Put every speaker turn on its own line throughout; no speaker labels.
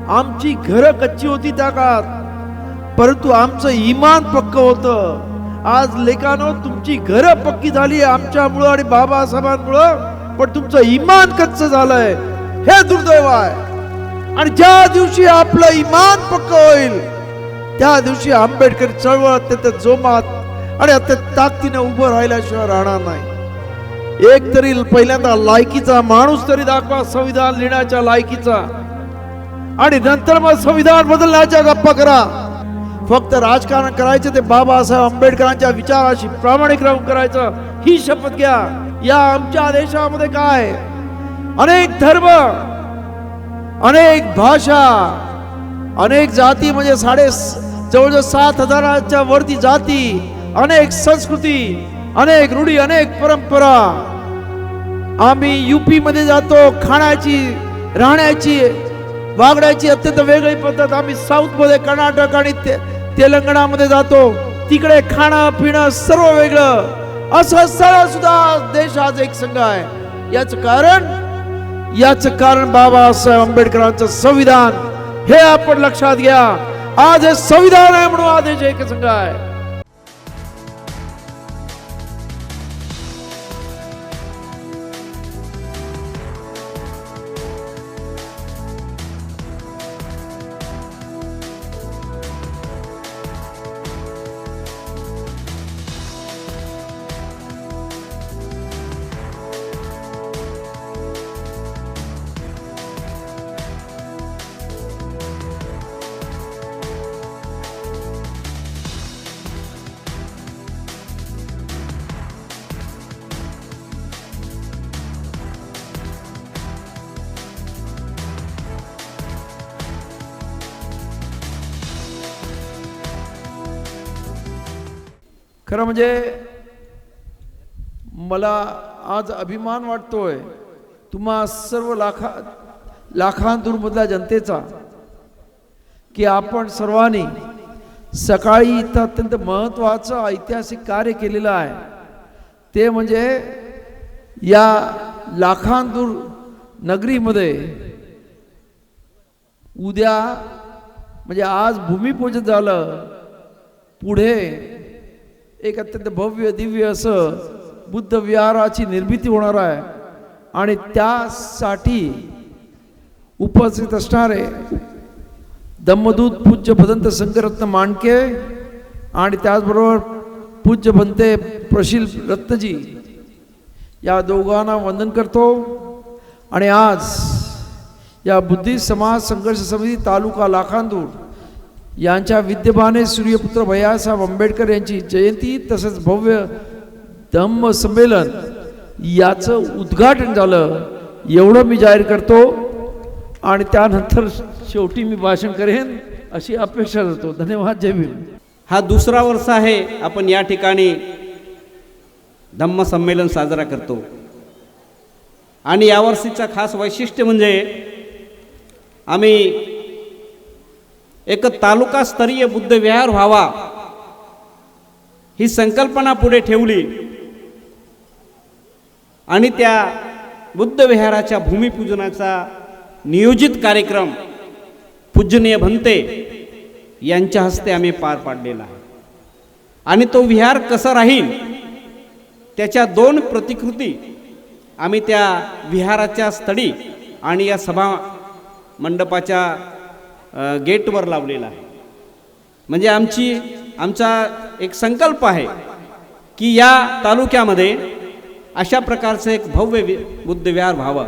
आमची घरं कच्ची होती त्या काळात, परंतु आमचं इमान पक्क होतं. आज लेकानो तुमची घरं पक्की झाली आमच्यामुळं आणि बाबासाहेबांमुळं, पण तुमचं इमान कच्च झालंय, हे दुर्दैव आहे. आणि ज्या दिवशी आपलं इमान पक्क होईल त्या दिवशी आंबेडकर चळवळ अत्यंत जोमात आणि अत्यंत ताकदीने उभं राहिल्याशिवाय राहणार नाही. एक तरी पहिल्यांदा लायकीचा माणूस तरी दाखवा, संविधान लिहिण्याच्या लायकीचा, आणि नंतर मग संविधान बदलण्याच्या गप्पा करा. फक्त राजकारण करायचं ते बाबासाहेब आंबेडकरांच्या विचाराशी प्रामाणिक राहून करायचं, ही शपथ घ्या. या आमच्या देशामध्ये काय अनेक धर्म, अनेक भाषा, अनेक जाती, म्हणजे जवळजवळ 7,000च्या वरती जाती, अनेक संस्कृती, अनेक रूढी, अनेक परंपरा. आम्ही यूपी मध्ये जातो, खाण्याची, राहण्याची, वागण्याची अत्यंत वेगळी पद्धत. आम्ही साऊथ मध्ये, कर्नाटक आणि तेलंगणामध्ये जातो, तिकडे खाणं पिणं सर्व वेगळं. असं सरळ सुद्धा देश आज एक संघ आहे. याचं कारण बाबासाहेब आंबेडकरांचं संविधान, हे आपण लक्षात घ्या. आज हे संविधान आहे म्हणून हा देश एक संघ आहे. खरं म्हणजे मला आज अभिमान वाटतोय तुम्हा सर्व लाखांदूरमधल्या जनतेचा, की आपण सर्वांनी सकाळी इथं अत्यंत महत्त्वाचं ऐतिहासिक कार्य केलेलं आहे. ते म्हणजे या लाखांदूर नगरीमध्ये उद्या, म्हणजे आज भूमिपूजन झालं, पुढे एक अत्यंत भव्य दिव्य असं बुद्ध विहाराची निर्मिती होणार आहे. आणि त्यासाठी उपस्थित असणारे धम्मदूत पूज्य भदंत संघरत्न मांडके आणि त्याचबरोबर पूज्य भंते प्रशील रत्नजी, या दोघांना वंदन करतो. आणि आज या बुद्धिस्ट समाज संघर्ष समिती तालुका लाखांदूर यांच्या विद्यमाने सूर्यपुत्र भैयासाहेब आंबेडकर यांची जयंती तसेच भव्य धम्म संमेलन याचं उद्घाटन झालं, एवढं मी जाहीर करतो. आणि त्यानंतर शेवटी मी भाषण करेन अशी अपेक्षा करतो. धन्यवाद. जय भीम.
हा दुसरा वर्ष आहे आपण या ठिकाणी धम्म संमेलन साजरा करतो. आणि यावर्षीचं खास वैशिष्ट्य म्हणजे आम्ही एक तालुकास्तरीय बुद्ध विहार व्हावा ही संकल्पना पुढे ठेवली. आणि त्या बुद्ध विहाराच्या भूमिपूजनाचा नियोजित कार्यक्रम पूजनीय भंते यांच्या हस्ते आम्ही पार पाडलेला आहे. आणि तो विहार कसा राहील त्याच्या 2 प्रतिकृती आम्ही त्या विहाराच्या स्थळी आणि या सभा मंडपाच्या गेटवर लावलेला आहे. म्हणजे आमचा एक संकल्प आहे की या तालुक्यामध्ये अशा प्रकारचं एक भव्य बुद्ध विहार व्हावं.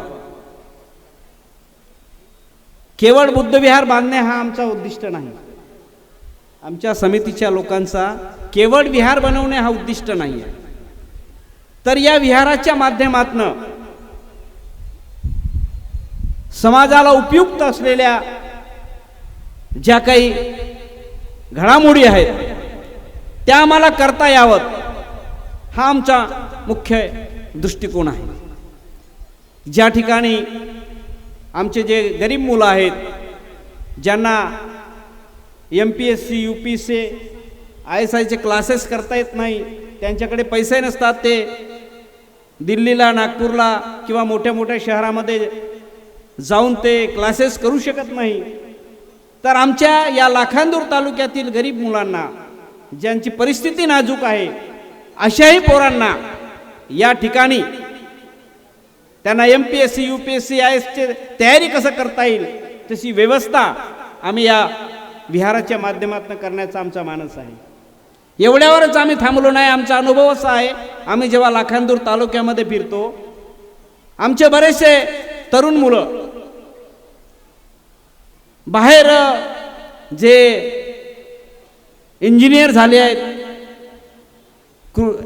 केवळ बुद्ध विहार बांधणे हा आमचा उद्दिष्ट नाही. आमच्या समितीच्या लोकांचा केवळ विहार बनवणे हा उद्दिष्ट नाही आहे. तर या विहाराच्या माध्यमातून समाजाला उपयुक्त असलेल्या ज्या काही घडामोडी आहेत त्या आम्हाला करता यावं हा आमचा मुख्य दृष्टिकोन आहे. ज्या ठिकाणी आमचे जे गरीब मुलं आहेत, ज्यांना MPSC UPSC ISIचे क्लासेस करता येत नाही, त्यांच्याकडे पैसे नसतात, ते दिल्लीला, नागपूरला किंवा मोठ्या मोठ्या शहरामध्ये जाऊन ते क्लासेस करू शकत नाही, तर आमच्या या लाखांदूर तालुक्यातील गरीब मुलांना, ज्यांची परिस्थिती नाजूक आहे, अशाही पोरांना या ठिकाणी त्यांना MPSC UPSC IASची तयारी कसं करता येईल तशी व्यवस्था आम्ही या विहाराच्या माध्यमातून करण्याचा आमचा मानस आहे. एवढ्यावरच आम्ही थांबलो नाही. आमचा अनुभव असा आहे, आम्ही जेव्हा लाखांदूर तालुक्यामध्ये फिरतो, आमचे बरेचसे तरुण मुलं बाहेर जे इंजिनियर झाले आहेत,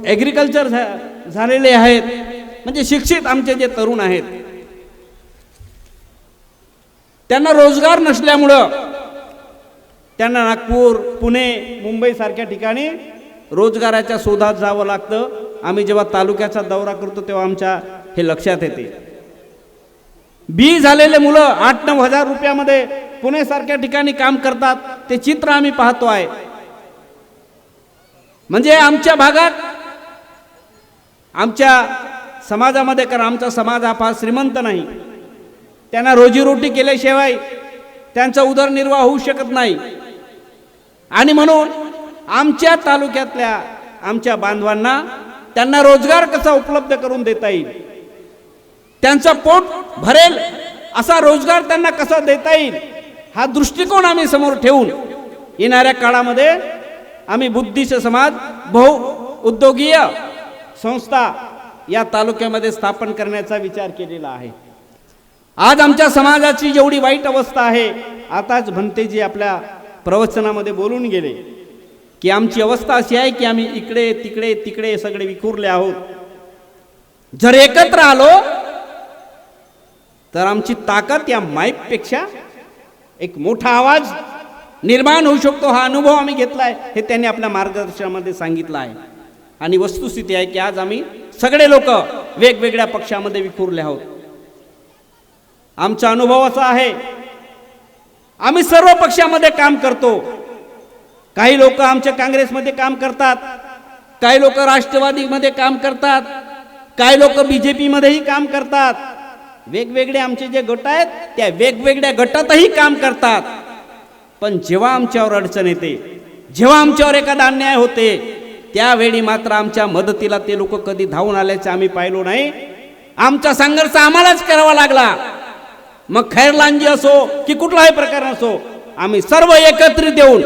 ॲग्रिकल्चर झालेले आहेत, म्हणजे शिक्षित आमचे जे तरुण आहेत, त्यांना रोजगार नसल्यामुळं त्यांना नागपूर, पुणे, मुंबई सारख्या ठिकाणी रोजगाराच्या शोधात जावं लागतं. आम्ही जेव्हा तालुक्याचा दौरा करतो तेव्हा आमच्या हे लक्षात येते. बी झालेले मुलं 8-9 हजार रुपयामध्ये पुणे सारख्या ठिकाणी काम करतात. ते चित्र आम्ही पाहतो आहे. म्हणजे आमच्या भागात, आमच्या समाजामध्ये, कारण आमचा समाज हा फार श्रीमंत नाही, त्यांना रोजीरोटी केल्याशिवाय त्यांचा उदरनिर्वाह होऊ शकत नाही. आणि म्हणून आमच्या तालुक्यातल्या आमच्या बांधवांना त्यांना रोजगार कसा उपलब्ध करून देता येईल, त्यांचं पोट भरेल असा रोजगार त्यांना कसा देता येईल, हा दृष्टिकोन आम्ही समोर ठेवून येणाऱ्या काळामध्ये आम्ही बुद्धिस्ट समाज बहुउद्योगीय संस्था या तालुक्यामध्ये स्थापन करण्याचा विचार केलेला आहे. आज आमच्या समाजाची जेवढी वाईट अवस्था आहे, आताच भंतेजी आपल्या प्रवचनामध्ये बोलून गेले की आमची अवस्था अशी आहे की आम्ही इकडे तिकडे तिकडे सगळे विखुरले आहोत. जर एकत्र आलो तर आमची ताकद या माईकपेक्षा एक मोठा आवाज निर्माण होऊ शकतो. हा अनुभव आम्ही घेतलाय, हे त्यांनी आपल्या मार्गदर्शनामध्ये सांगितलं आहे. आणि वस्तुस्थिती आहे की आज आम्ही सगळे लोक वेगवेगळ्या पक्षामध्ये विखुरले आहोत. आमचा अनुभव असा आहे, आम्ही सर्व पक्षामध्ये काम करतो. काही लोक आमच्या काँग्रेसमध्ये काम करतात, काही लोक राष्ट्रवादीमध्ये काम करतात, काही लोक BJP मध्येही काम करतात. वेगवेगळे आमचे जे गट आहेत त्या वेगवेगळ्या गटातही काम करतात. पण जेव्हा आमच्यावर अडचण येते, जेव्हा आमच्यावर एखादा अन्याय होते, त्यावेळी मात्र आमच्या मदतीला ते लोक कधी धावून आल्याचे आम्ही पाहिलो नाही. आमचा संघर्ष आम्हालाच करावा लागला. मग खैरलांजी असो की कुठलाही प्रकार असो, आम्ही सर्व एकत्रित येऊन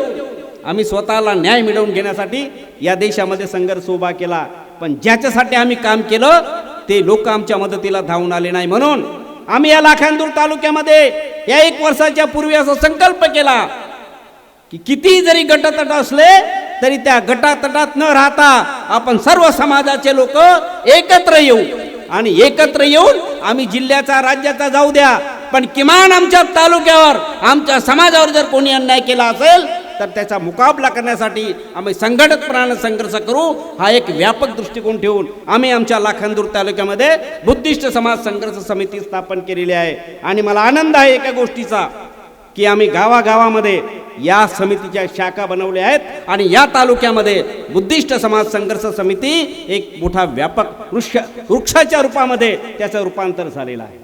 आम्ही स्वतःला न्याय मिळवून घेण्यासाठी या देशामध्ये संघर्ष उभा केला. पण ज्याच्यासाठी आम्ही काम केलं ते लोक आमच्या मदतीला धावून आले नाही. म्हणून आम्ही या लाखांदूर तालुक्यामध्ये या 1 वर्षाच्या पूर्वी असा संकल्प केला की किती जरी गटतट असले तरी त्या गटातटात न राहता आपण सर्व समाजाचे लोक एकत्र येऊ. आणि एकत्र येऊन आम्ही जिल्ह्याचा, राज्याचा जाऊ द्या, पण किमान आमच्या तालुक्यावर, आमच्या समाजावर जर कोणी अन्याय केला असेल तर त्याचा मुकाबला करण्यासाठी आम्ही संघटितपणाने संघर्ष करू. हा एक व्यापक दृष्टिकोन ठेवून आम्ही आमच्या लाखांदूर तालुक्यामध्ये बुद्धिस्ट समाज संघर्ष समिती स्थापन केलेली आहे. आणि मला आनंद आहे एका गोष्टीचा की आम्ही गावागावामध्ये या समितीच्या शाखा बनवल्या आहेत. आणि या तालुक्यामध्ये बुद्धिस्ट समाज संघर्ष समिती एक मोठा व्यापक वृक्षाच्या रूपामध्ये त्याचं रूपांतर झालेलं आहे.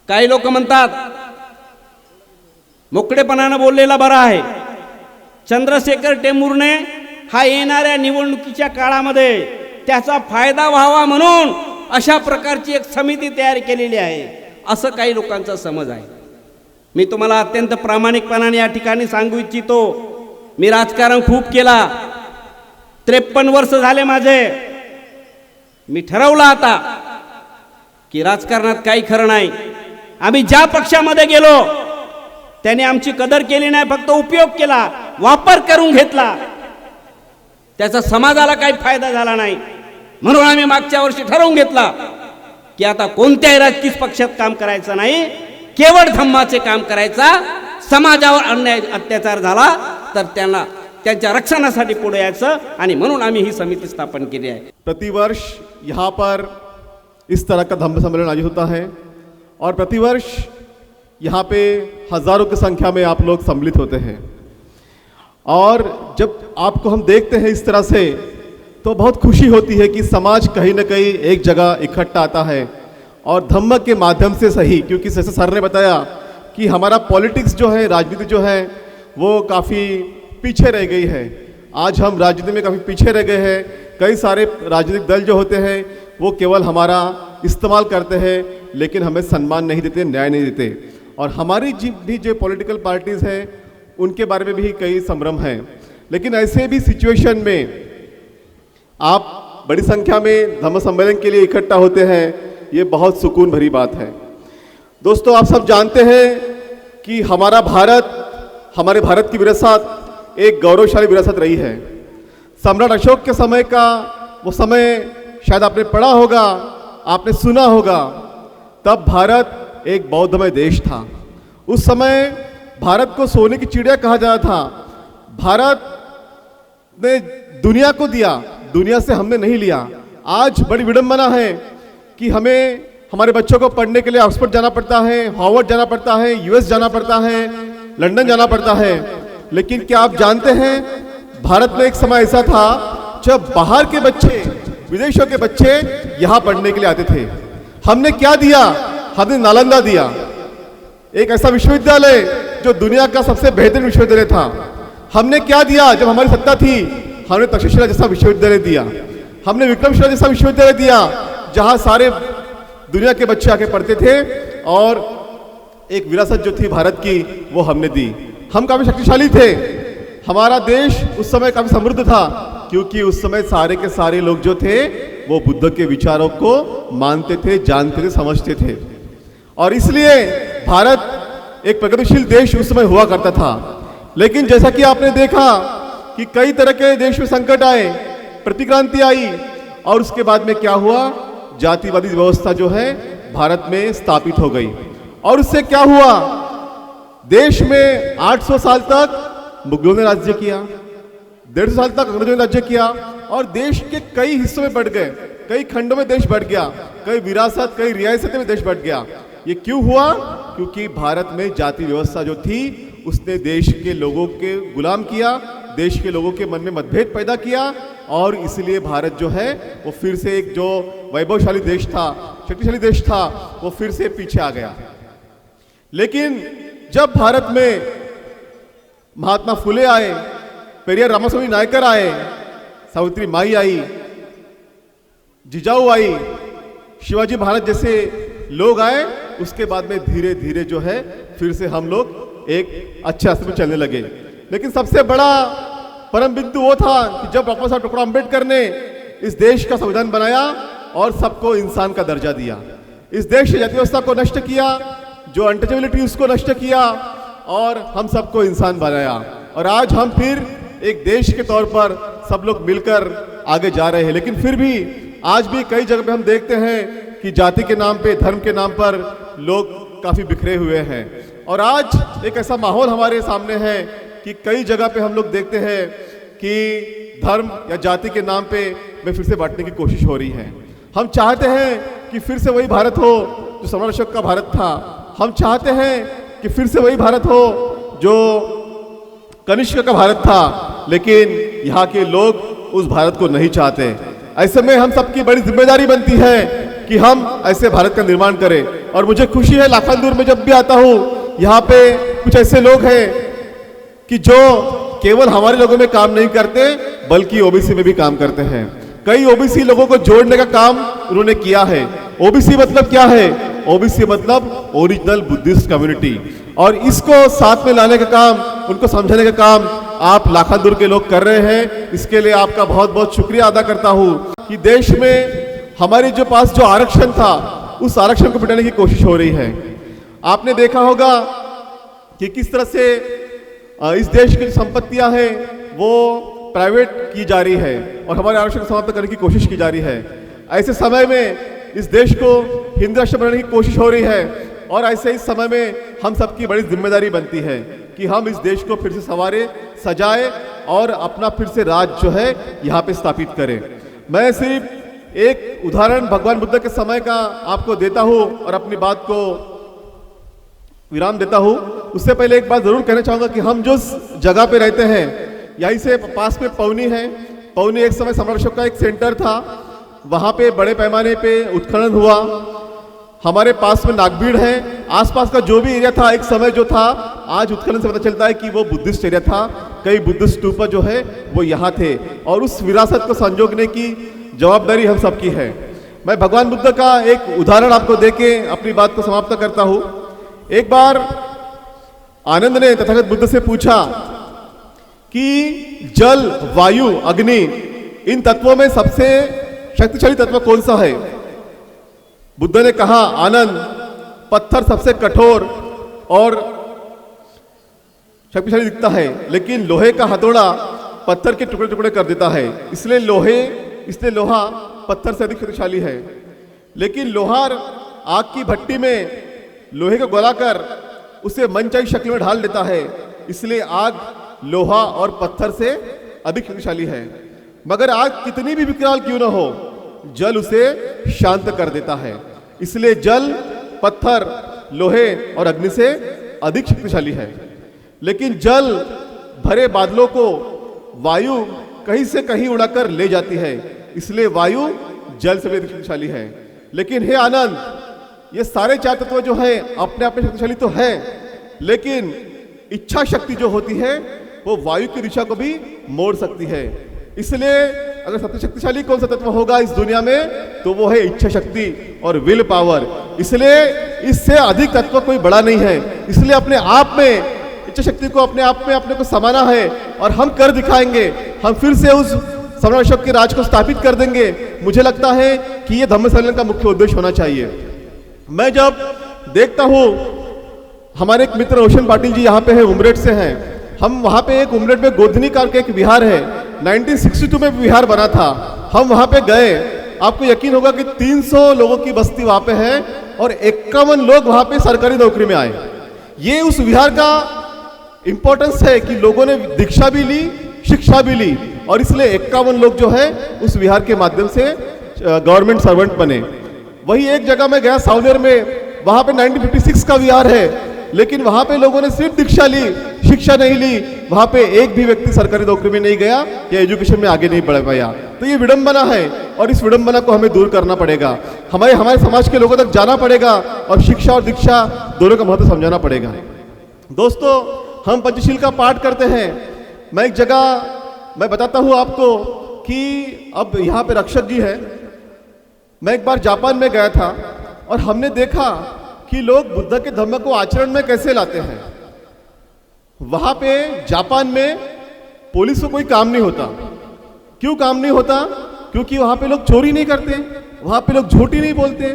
काही लोक म्हणतात मोकळेपणानं बोललेला बरा आहे. चंद्रशेखर टेंभुर्णे हा येणाऱ्या निवडणुकीच्या काळामध्ये त्याचा फायदा व्हावा म्हणून अशा प्रकारची एक समिती तयार केलेली आहे, असं काही लोकांचा समज आहे. मी तुम्हाला अत्यंत प्रामाणिकपणाने या ठिकाणी सांगू इच्छितो, मी राजकारण खूप केला, 53 वर्ष झाले माझे. मी ठरवलं आता की राजकारणात काही खरं नाही. आम्ही ज्या पक्षामध्ये गेलो त्याने आमची कदर केली नाही, फक्त उपयोग केला, वापर करून घेतला, त्याचा समाजाला काही फायदा झाला नाही. म्हणून आम्ही मागच्या वर्षी ठरवून घेतला की आता कोणत्याही राजकीय पक्षात काम करायचं नाही, केवळ धम्माचे काम करायचा. समाजावर अन्याय अत्याचार झाला तर त्यांना त्यांच्या रक्षणासाठी पुढे यायचं. आणि म्हणून आम्ही ही समिती स्थापन केली आहे.
प्रतिवर्ष यहाँ पर इस तरह का धम्म सम्मेलन आयोजित होता है और प्रतिवर्ष यहाँ पे हज़ारों की संख्या में आप लोग सम्मिलित होते हैं. और जब आपको हम देखते हैं इस तरह से तो बहुत खुशी होती है कि समाज कहीं ना कहीं एक जगह इकट्ठा आता है और धम्म के माध्यम से सही, क्योंकि जैसे सर ने बताया कि हमारा पॉलिटिक्स जो है, राजनीति जो है, वो काफ़ी पीछे रह गई है। आज हम राजनीति में काफ़ी पीछे रह गए हैं। कई सारे राजनीतिक दल जो होते हैं वो केवल हमारा इस्तेमाल करते हैं, लेकिन हमें सम्मान नहीं देते, न्याय नहीं देते। और हमारी भी जो पॉलिटिकल पार्टीज़ हैं उनके बारे में भी कई संभ्रम हैं। लेकिन ऐसे भी सिचुएशन में आप बड़ी संख्या में धम्म सम्मेलन के लिए इकट्ठा होते हैं, ये बहुत सुकून भरी बात है। दोस्तों, आप सब जानते हैं कि हमारा भारत, हमारे भारत की विरासत एक गौरवशाली विरासत रही है। सम्राट अशोक के समय का वो समय शायद आपने पढ़ा होगा, आपने सुना होगा। तब भारत एक बौद्धमय देश था। उस समय भारत को सोने की चिड़िया कहा जाता था। भारत ने दुनिया को दिया, दुनिया से हमने नहीं लिया। आज बड़ी विडंबना है कि हमें हमारे बच्चों को पढ़ने के लिए ऑक्सफोर्ड जाना पड़ता है, हार्वर्ड जाना पड़ता है, यूएस जाना पड़ता है, लंदन जाना पड़ता है। लेकिन क्या आप जानते हैं, भारत में एक समय ऐसा था जब बाहर के बच्चे, विदेशों के बच्चे यहाँ पढ़ने के लिए आते थे। हमने क्या दिया? हमने नालंदा दिया, एक ऐसा विश्वविद्यालय जो दुनिया का सबसे बेहतरीन विश्वविद्यालय था। हमने क्या दिया? जब हमारी सत्ता थी, हमने तक्षशिला जैसा विश्वविद्यालय दिया, हमने विक्रमशिला जैसा विश्वविद्यालय दिया, जहां सारे दुनिया के बच्चे आके पढ़ते थे। और एक विरासत जो थी भारत की, वो हमने दी। हम काफी शक्तिशाली थे। हमारा देश उस समय काफी समृद्ध था, क्योंकि उस समय सारे के सारे लोग जो थे वो बुद्ध के विचारों को मानते थे, जानते थे, समझते थे। और इसलिए भारत एक प्रगतिशील देश उस समय हुआ करता था। लेकिन जैसा कि आपने देखा कि कई तरह के देश में संकट आए, प्रतिक्रांति आई, और उसके बाद में क्या हुआ? जातिवादी व्यवस्था जो है भारत में स्थापित हो गई। और उससे क्या हुआ? देश में 800 साल तक मुगलों ने राज्य किया, 150 साल तक अंग्रेजों ने राज्य किया, और देश के कई हिस्सों में बढ़ गए, कई खंडों में देश बढ़ गया, कई विरासत, कई रियासतें में देश बढ़ गया। ये क्यों हुआ? क्योंकि भारत में जाति व्यवस्था जो थी उसने देश के लोगों के गुलाम किया, देश के लोगों के मन में मतभेद पैदा किया, और इसलिए भारत जो है वो फिर से एक जो वैभवशाली देश था, शक्तिशाली देश था, वो फिर से पीछे आ गया। लेकिन जब भारत में महात्मा फुले आए, पेरियार रामास्वामी नायकर आए, सावित्री माई आई, जिजाऊ आई, शिवाजी महाराज जैसे लोग आए, उसके बाद में धीरे धीरे जो है फिर से हम लोग एक अच्छे रास्ते में चलने लगे। लेकिन सबसे बड़ा परम बिंदु वो था कि जब डॉक्टर साहब डॉक्टर अम्बेडकर ने इस देश का संविधान बनाया और सबको इंसान का दर्जा दिया। इस देश की जाति व्यवस्था को नष्ट किया, जो अनटचेबिलिटी उसको नष्ट किया, और हम सबको इंसान बनाया। और आज हम फिर एक देश के तौर पर सब लोग मिलकर आगे जा रहे हैं। लेकिन फिर भी आज भी कई जगह पे हम देखते हैं कि जाति के नाम पे, धर्म के नाम पर लोग काफी बिखरे हुए हैं। और आज एक ऐसा माहौल हमारे सामने है कि कई जगह पे हम लोग देखते हैं कि धर्म या जाति के नाम पे में फिर से बांटने की कोशिश हो रही है। हम चाहते हैं कि फिर से वही भारत हो जो सम्राट अशोक का भारत था। हम चाहते हैं कि फिर से वही भारत हो जो कनिष्क का भारत था। लेकिन यहाँ के लोग उस भारत को नहीं चाहते। ऐसे में हम सबकी बड़ी जिम्मेदारी बनती है कि हम ऐसे भारत का निर्माण करें। और मुझे खुशी है, लाखांदूर में जब भी आता हूँ, यहाँ पे कुछ ऐसे लोग हैं कि जो केवल हमारे लोगों में काम नहीं करते, बल्कि ओबीसी में भी काम करते हैं। कई ओबीसी लोगों को जोड़ने का काम उन्होंने किया है। ओबीसी मतलब क्या है? ओबीसी मतलब ओरिजिनल बुद्धिस्ट कम्युनिटी। और इसको साथ में लाने का काम, उनको समझाने का काम आप लाखांदूर के लोग कर रहे हैं। इसके लिए आपका बहुत बहुत शुक्रिया अदा करता हूँ कि देश में हमारे जो पास जो आरक्षण था, उस आरक्षण को मिटाने की कोशिश हो रही है। आपने देखा होगा कि किस तरह से इस देश की संपत्तियां हैं वो प्राइवेट की जा रही है और हमारे आरक्षण को समाप्त करने की कोशिश की जा रही है। ऐसे समय में इस देश को हिंदू राष्ट्र बनाने की कोशिश हो रही है। और ऐसे इस समय में हम सबकी बड़ी जिम्मेदारी बनती है कि हम इस देश को फिर से संवारे, सजाए और अपना फिर से राज जो है यहाँ पे स्थापित करें। मैं सिर्फ एक उदाहरण भगवान बुद्ध के समय का आपको देता हूँ और अपनी बात को विराम देता हूँ। उससे पहले एक बात जरूर कहना चाहूँगा कि हम जिस जगह पे रहते हैं, यहीं से पास में पौनी है। पौनी एक समय सम्राट अशोक का एक सेंटर था। वहाँ पे बड़े पैमाने पे उत्खनन हुआ। हमारे पास में नागभीड़ है, आसपास का जो भी एरिया था, एक समय जो था, आज उत्खनन से पता चलता है कि वो बुद्धिस्ट एरिया था। कई बुद्धिस्ट स्तूप जो है वो यहाँ थे और उस विरासत को संजोगने की जवाबदारी हम सबकी है। मैं भगवान बुद्ध का एक उदाहरण आपको देके अपनी बात को समाप्त करता हूँ। एक बार आनंद ने तथागत बुद्ध से पूछा कि जल, वायु, अग्नि, इन तत्वों में सबसे शक्तिशाली तत्व कौन सा है? बुद्ध ने कहा, आनंद, पत्थर सबसे कठोर और शक्तिशाली दिखता है, लेकिन लोहे का हथौड़ा पत्थर के टुकड़े टुकड़े कर देता है। इसलिए लोहा पत्थर से अधिक शक्तिशाली है। लेकिन लोहार आग की भट्टी में लोहे को गलाकर उसे मनचाही शक्ल में ढाल देता है। इसलिए आग लोहा और पत्थर से अधिक शक्तिशाली है। मगर आग कितनी भी विकराल क्यों न हो, जल उसे शांत कर देता है। इसलिए जल पत्थर, लोहे और अग्नि से अधिक शक्तिशाली है। लेकिन जल भरे बादलों को वायु कहीं से कहीं उड़ाकर ले जाती है। इसलिए वायु जल से भी अधिक शक्तिशाली है। लेकिन हे आनंद, ये सारे चार तत्व जो है अपने आप में शक्तिशाली तो है, लेकिन इच्छा शक्ति जो होती है वो वायु की दिशा को भी मोड़ सकती है। इसलिए अगर सबसे शक्तिशाली कौन सा तत्व होगा इस दुनिया में, तो वो है इच्छा शक्ति और विल पावर। इसलिए इससे अधिक तत्व कोई बड़ा नहीं है। इसलिए अपने आप में इच्छा शक्ति को अपने आप में अपने को समाना है और हम कर दिखाएंगे। हम फिर से उस सम्राट अशोक के राज को स्थापित कर देंगे। मुझे लगता है कि ये धम्म सम्मेलन का मुख्य उद्देश्य होना चाहिए। मैं जब देखता हूँ, हमारे एक मित्र रोशन पाटिल जी यहाँ पे है, उमरेड से हैं। हम वहाँ पे एक उमरेड में गोधनी का एक विहार है, 1962 में विहार बना था। हम वहाँ पे गए, आपको यकीन होगा कि 300 लोगों की बस्ती वहाँ पे है और 51 लोग वहाँ पे सरकारी नौकरी में आए। ये उस विहार का इंपॉर्टेंस है कि लोगों ने दीक्षा भी ली, शिक्षा भी ली, और इसलिए 51 लोग जो है उस विहार के माध्यम से गवर्नमेंट सर्वेंट बने। वही एक जगह में गया सावनेर में, वहाँ पे 1956 का विहार है, लेकिन वहाँ पे लोगों ने सिर्फ दीक्षा ली, शिक्षा नहीं ली। वहाँ पे एक भी व्यक्ति सरकारी नौकरी में नहीं गया या एजुकेशन में आगे नहीं बढ़ पाया। तो ये विडंबना है और इस विडंबना को हमें दूर करना पड़ेगा। हमारे समाज के लोगों तक जाना पड़ेगा और शिक्षा और दीक्षा दोनों का महत्व समझाना पड़ेगा। दोस्तों, हम पंचशील का पाठ करते हैं। मैं एक जगह मैं बताता हूँ आपको कि अब यहाँ पे रक्षक जी है। मैं एक बार जापान में गया था और हमने देखा कि लोग बुद्ध के धम्म को आचरण में कैसे लाते हैं। वहां पे जापान में पुलिस को कोई काम नहीं होता। क्यों काम नहीं होता? क्योंकि वहां पे लोग चोरी नहीं करते, वहां पे लोग झूठी नहीं बोलते,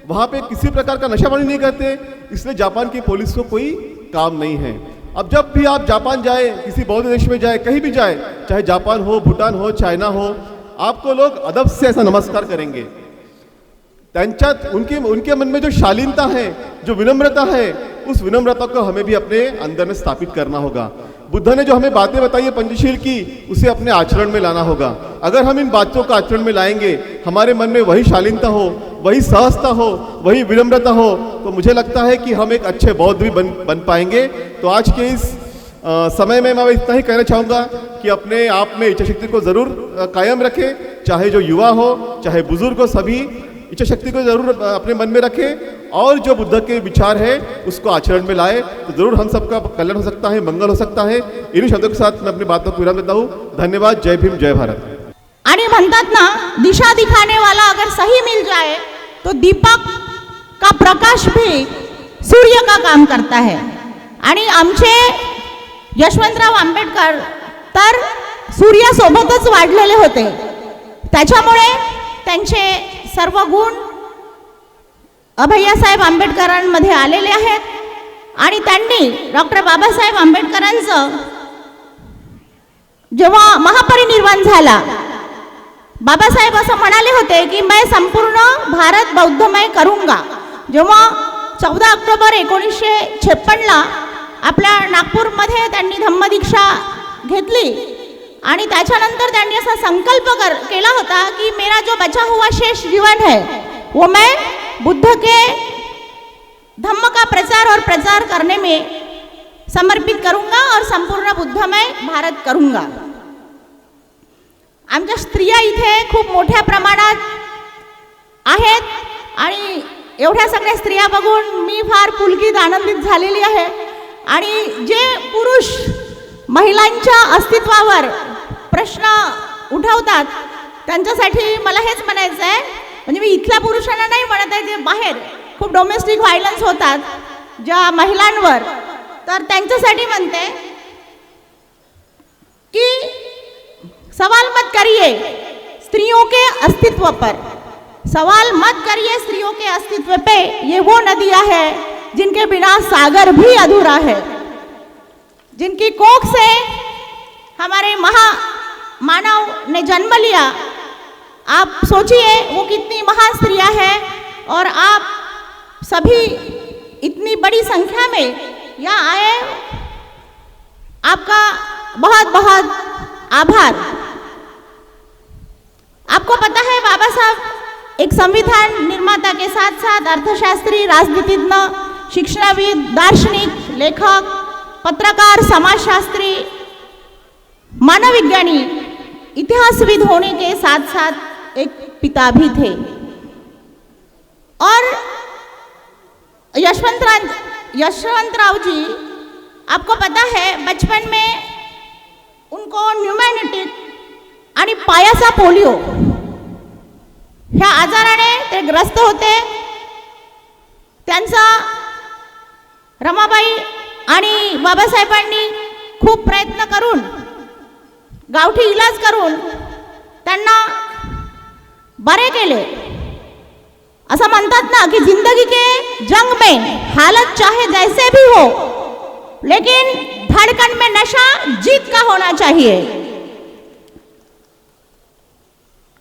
वहां पे किसी प्रकार का नशा पानी नहीं करते। इसलिए जापान की पुलिस को कोई काम नहीं है। अब जब भी आप जापान जाए, किसी बौद्ध देश में जाए, कहीं भी जाए, चाहे जापान हो, भूटान हो, चाइना हो, आपको लोग अदब से ऐसा नमस्कार करेंगे। उनके मन में जो शालीनता है, जो विनम्रता है, उस विनम्रता को हमें भी अपने अंदर में स्थापित करना होगा। बुद्ध ने जो हमें बातें बताई है पंचशील की, उसे अपने आचरण में लाना होगा। अगर हम इन बातों को आचरण में लाएंगे, हमारे मन में वही शालीनता हो, वही सहजता हो, वही विनम्रता हो, तो मुझे लगता है कि हम एक अच्छे बौद्ध भी बन पाएंगे। तो आज के इस समय में मैं इतना ही कहना चाहूँगा कि अपने आप में इच्छा शक्ति को ज़रूर कायम रखें। चाहे जो युवा हो, चाहे बुजुर्ग हो, सभी इच्छा शक्ति को जरूर अपने मन में रखें और जो बुद्ध के विचार है उसको आचरण में लाए, तो जरूर हम सबका कल्याण हो सकता है, मंगल हो सकता है। इन्हीं शब्दों के साथ मैं अपनी बातों को विराम देता हूँ। धन्यवाद। जय भीम, जय भारत।
आणि म्हणतात ना, दिशा दिखाने वाला अगर सही मिल जाए तो दीपक का प्रकाश भी सूर्य का काम करता है। आणि आमचे यशवंतराव आंबेडकर तर सूर्यासोबतच वाढलेले होते, त्याच्यामुळे त्यांचे सर्व गुण अभय्यासाहेब आंबेडकरांमध्ये आलेले आहेत आणि त्यांनी डॉक्टर बाबासाहेब आंबेडकरांचं जेव्हा महापरिनिर्वाण झाला, बाबासाहेब असं म्हणाले होते की मैं संपूर्ण भारत बौद्धमय करूंगा। जेव्हा 14 ऑक्टोबर 1956ला आपल्या नागपूरमध्ये त्यांनी धम्मदीक्षा घेतली आणि त्याच्यानंतर त्यांनी असा संकल्प केला होता कि मेरा जो बचा हुआ शेष जीवन है वो मैं बुद्ध के धम्म का प्रचार और प्रचार करने में समर्पित करूंगा और संपूर्ण बुद्धमय भारत करूंगा। आमच्या स्त्रिया इथे खूप मोठ्या प्रमाणात आहेत आणि एवढ्या सगळ्या स्त्रिया बघून मी फार पुलकित आनंदित झालेली आहे. आणि जे पुरुष महिलांच्या अस्तित्वावर प्रश्न उठवतात त्यांच्यासाठी मला हेच म्हणायचं आहे. म्हणजे मी इथल्या पुरुषांना नाही म्हणत आहे, जे बाहेर खूप डोमेस्टिक व्हायलन्स होतात ज्या महिलांवर, तर त्यांच्यासाठी म्हणते कि सवाल मत करिए स्त्रियों के अस्तित्व पर, सवाल मत करिए स्त्रियों के अस्तित्व पे. ये वो नदियां है जिनके बिना सागर भी अधूरा है, जिनकी कोख से हमारे महामानव ने जन्म लिया. आप सोचिए वो कितनी महान स्त्रियां हैं और आप सभी इतनी बड़ी संख्या में यहाँ आए. आपका बहुत बहुत आभार. आपको पता है बाबा साहब एक संविधान निर्माता के साथ साथ अर्थशास्त्री, राजनीतिज्ञ, शिक्षाविद, दार्शनिक, लेखक, पत्रकार, समाजशास्त्री, मानवविज्ञानी, इतिहासविद होने के साथ साथ एक पिता भी थे. और यशवंतराव जी, आपको पता है बचपन में उनको न्यूमॅनिटिक आणि पायाचा पोलिओ ह्या आजाराने ते ग्रस्त होते. त्यांचा रमाबाई आणि बाबासाहेबांनी खूप प्रयत्न करून, गावठी इलाज करून त्यांना बरे केले. असं म्हणतात ना कि जिंदगी के जंग में हालत चाहे जैसे भी हो, लेकिन धड़कन में नशा जीत का होना चाहिए.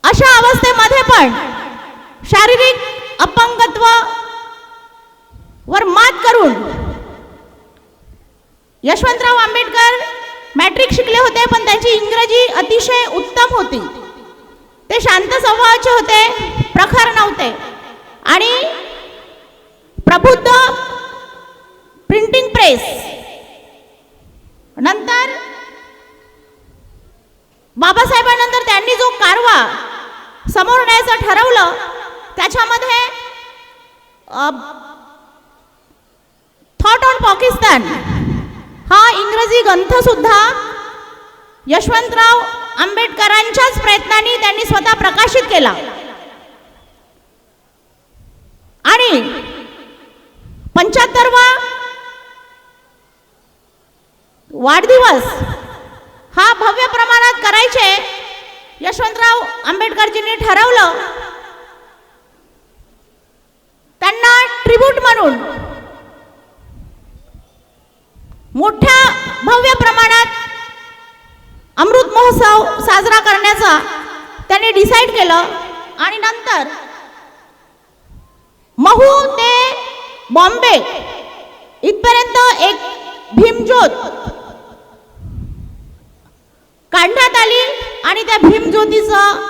अशा अवस्थेमध्ये पण शारीरिक अपंगत्व वर मात करून यशवंतराव आंबेडकर मॅट्रिक शिकले होते, पण त्यांची इंग्रजी अतिशय उत्तम होती. ते शांत स्वभावाचे होते, प्रखर नव्हते. आणि प्रबुद्ध प्रिंटिंग प्रेस नंतर बाबासाहेबांनंतर त्यांनी जो कारवा समोर न्यायचं ठरवलं, त्याच्यामध्ये थॉट ऑन पाकिस्तान हा इंग्रजी ग्रंथ सुद्धा यशवंतराव आंबेडकरांच्याच प्रयत्नांनी त्यांनी स्वतः प्रकाशित केला. आणि 75वा वाढदिवस हा भव्य प्रमाणात करायचे यशवंतराव आंबेडकरजींनी ठरवलं. त्यांना ट्रिब्यूट म्हणून मोठ्या भव्य प्रमाणात अमृत महोत्सव साजरा करण्याचा त्यांनी डिसाईड केलं. आणि नंतर महू ते बॉम्बे इथपर्यंत एक भीमज्योत काढण्यात आली. आणि त्या भीमज्योतीचं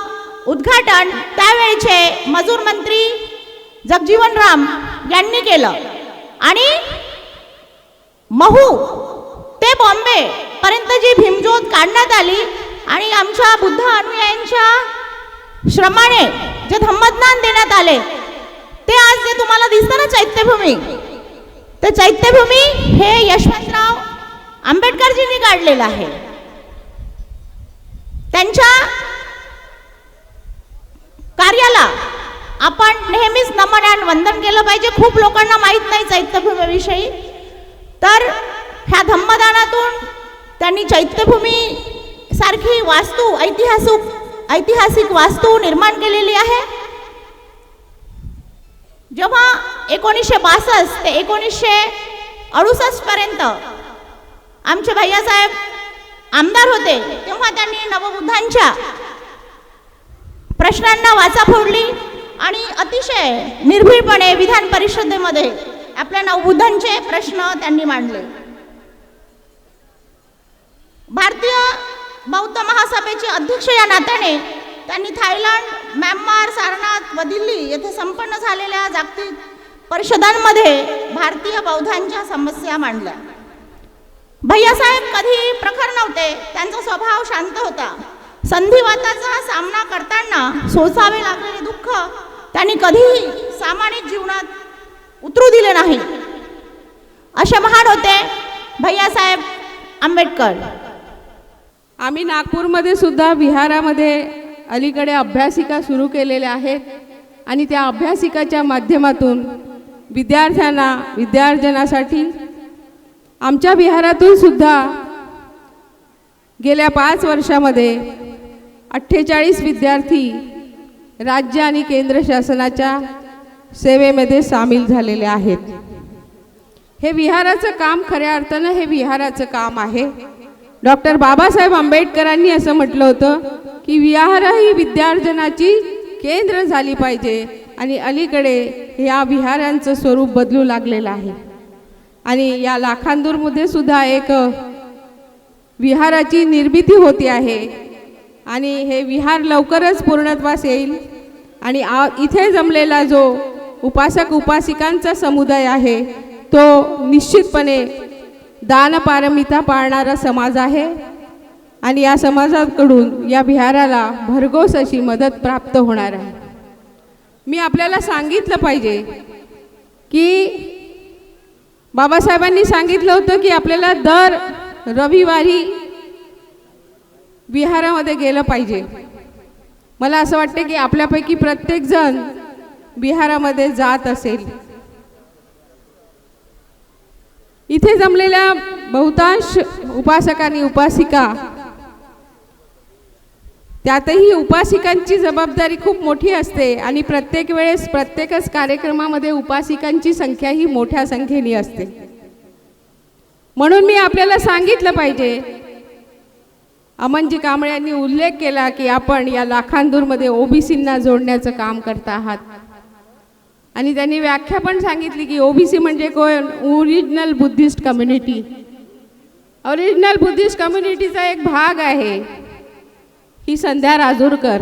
उद्घाटन त्यावेळचे मजूर मंत्री जगजीवन राम यांनी केलं. आणि महू ते बॉम्बे पर्यंत जी भीमज्योत काढण्यात आली आणि आमच्या बुद्ध अनुयायांच्या श्रमाने जे धम्मज्ञान देण्यात आले, ते आज जे तुम्हाला दिसतं ना चैत्यभूमी, ते चैत्यभूमी हे यशवंतराव आंबेडकरजींनी काढलेलं आहे. त्यांच्या कार्याला आपण नेहमीच नमन आणि वंदन केलं पाहिजे. खूप लोकांना माहीत नाही चैत्यभूमीविषयी. तर ह्या धम्मदानातून त्यांनी चैत्यभूमी सारखी वास्तू, ऐतिहासिक वास्तू निर्माण केलेली आहे. जेव्हा 1962 ते 1968 पर्यंत आमचे भैयासाहेब आमदार होते, तेव्हा त्यांनी नवबुद्धांच्या प्रश्नांना वाचा फोडली आणि अतिशय निर्भीडपणे विधान परिषदेमध्ये आपल्या नवबुद्धांचे प्रश्न त्यांनी मांडले. भारतीय बौद्ध महासभेचे अध्यक्ष या नात्याने त्यांनी थायलंड, म्यानमार, सारनाथ व दिल्ली येथे संपन्न झालेल्या जागतिक परिषदांमध्ये भारतीय बौद्धांच्या समस्या मांडल्या. भैयासाहेब कधी प्रखर नव्हते, त्यांचा स्वभाव शांत होता. संधिवाताचा सामना करताना सोसावे लागलेले दुःख त्यांनी कधीही सामान्य जीवनात उतरू दिले नाही. असे महान होते भैयासाहेब आंबेडकर.
आम्ही नागपूरमध्ये सुद्धा विहारामध्ये अलीकडे अभ्यासिका सुरू केलेल्या आहेत आणि त्या अभ्यासिकाच्या माध्यमातून विद्यार्थ्यांसाठी आमच्या विहारातून सुद्धा गेल्या 5 वर्षामध्ये 48 विद्यार्थी राज्य आणि केंद्र शासनाच्या सेवेमध्ये सामील झालेले आहेत. हे विहाराचं काम खऱ्या अर्थानं हे विहाराचं काम आहे. डॉक्टर बाबासाहेब आंबेडकरांनी असं म्हटलं होतं की विहार ही विद्यार्जनाची केंद्र झाली पाहिजे आणि अलीकडे या विहारांचं स्वरूप बदलू लागलेलं आहे. आणि या लाखांदूरमध्ये सुद्धा एक विहाराची निर्मिती होती आहे आणि हे विहार लवकरच पूर्णत्वास येईल. आणि इथे जमलेला जो उपासक उपासिकांचा समुदाय आहे तो निश्चितपणे दानपारमिता पाळणारा समाज आहे आणि या समाजाकडून या विहाराला भरघोस अशी मदत प्राप्त होणार आहे. मी आपल्याला सांगितलं पाहिजे की बाबासाहेबांनी सांगितलं होतं की आपल्याला दर रविवारी विहारामध्ये गेलं पाहिजे. मला असं वाटतं की आपल्यापैकी प्रत्येकजण विहारामध्ये जात असेल. इथे जमलेल्या बहुतांश उपासकांनी उपासिका, त्यातही उपासिकांची जबाबदारी खूप मोठी असते आणि प्रत्येक वेळेस प्रत्येकच कार्यक्रमामध्ये उपासिकांची संख्या ही मोठ्या संख्येने असते. म्हणून मी आपल्याला सांगितलं पाहिजे. अमनजी कांबळे यांनी उल्लेख केला की आपण या लाखांदूरमध्ये ओबीसींना जोडण्याचं काम करत आहात आणि त्यांनी व्याख्या पण सांगितली की ओबीसी म्हणजे कोण? Original Buddhist community. Original Buddhist कम्युनिटीचा एक भाग आहे ही संध्या राजूरकर.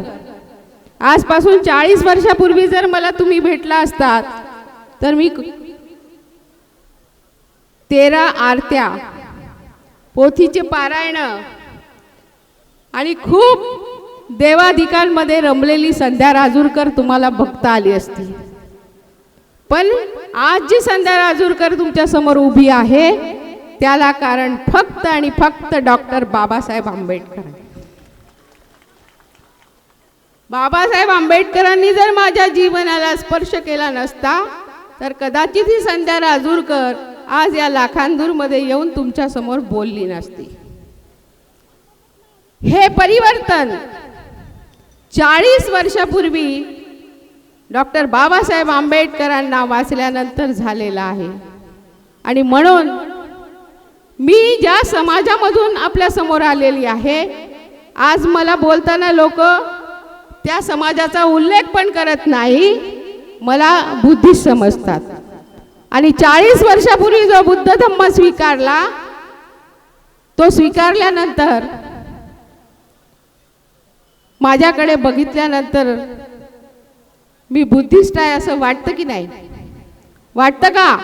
आजपासून 40 वर्षापूर्वी जर मला तुम्ही भेटला असतात तर मी 13 आरत्या, पोथीचे पारायण आणि खूप देवाधिकांमध्ये रमलेली संध्या राजूरकर तुम्हाला बघता आली असती. पण आज जी संध्या राजूरकर तुमच्या समोर उभी आहे त्याला कारण फक्त आणि फक्त डॉक्टर बाबासाहेब आंबेडकर. बाबासाहेब आंबेडकरांनी जर माझ्या जीवनाला स्पर्श केला नसता तर कदाचित ही संध्या राजूरकर आज या लाखांदूरमध्ये येऊन तुमच्या समोर बोलली नसती. हे परिवर्तन 40 वर्षापूर्वी डॉक्टर बाबासाहेब आंबेडकरांना वाचल्यानंतर झालेला आहे. आणि म्हणून मी ज्या समाजामधून आपल्या समोर आलेली आहे, आज मला बोलताना लोक त्या समाजाचा उल्लेख पण करत नाही, मला बुद्धिस्ट समजतात. आणि 40 वर्षापूर्वी जो बुद्ध धम्म स्वीकारला तो स्वीकारल्यानंतर माझ्याकडे बघितल्यानंतर मी बुद्धिस्ट आहे असं वाटतं की नाही? वाटतं का?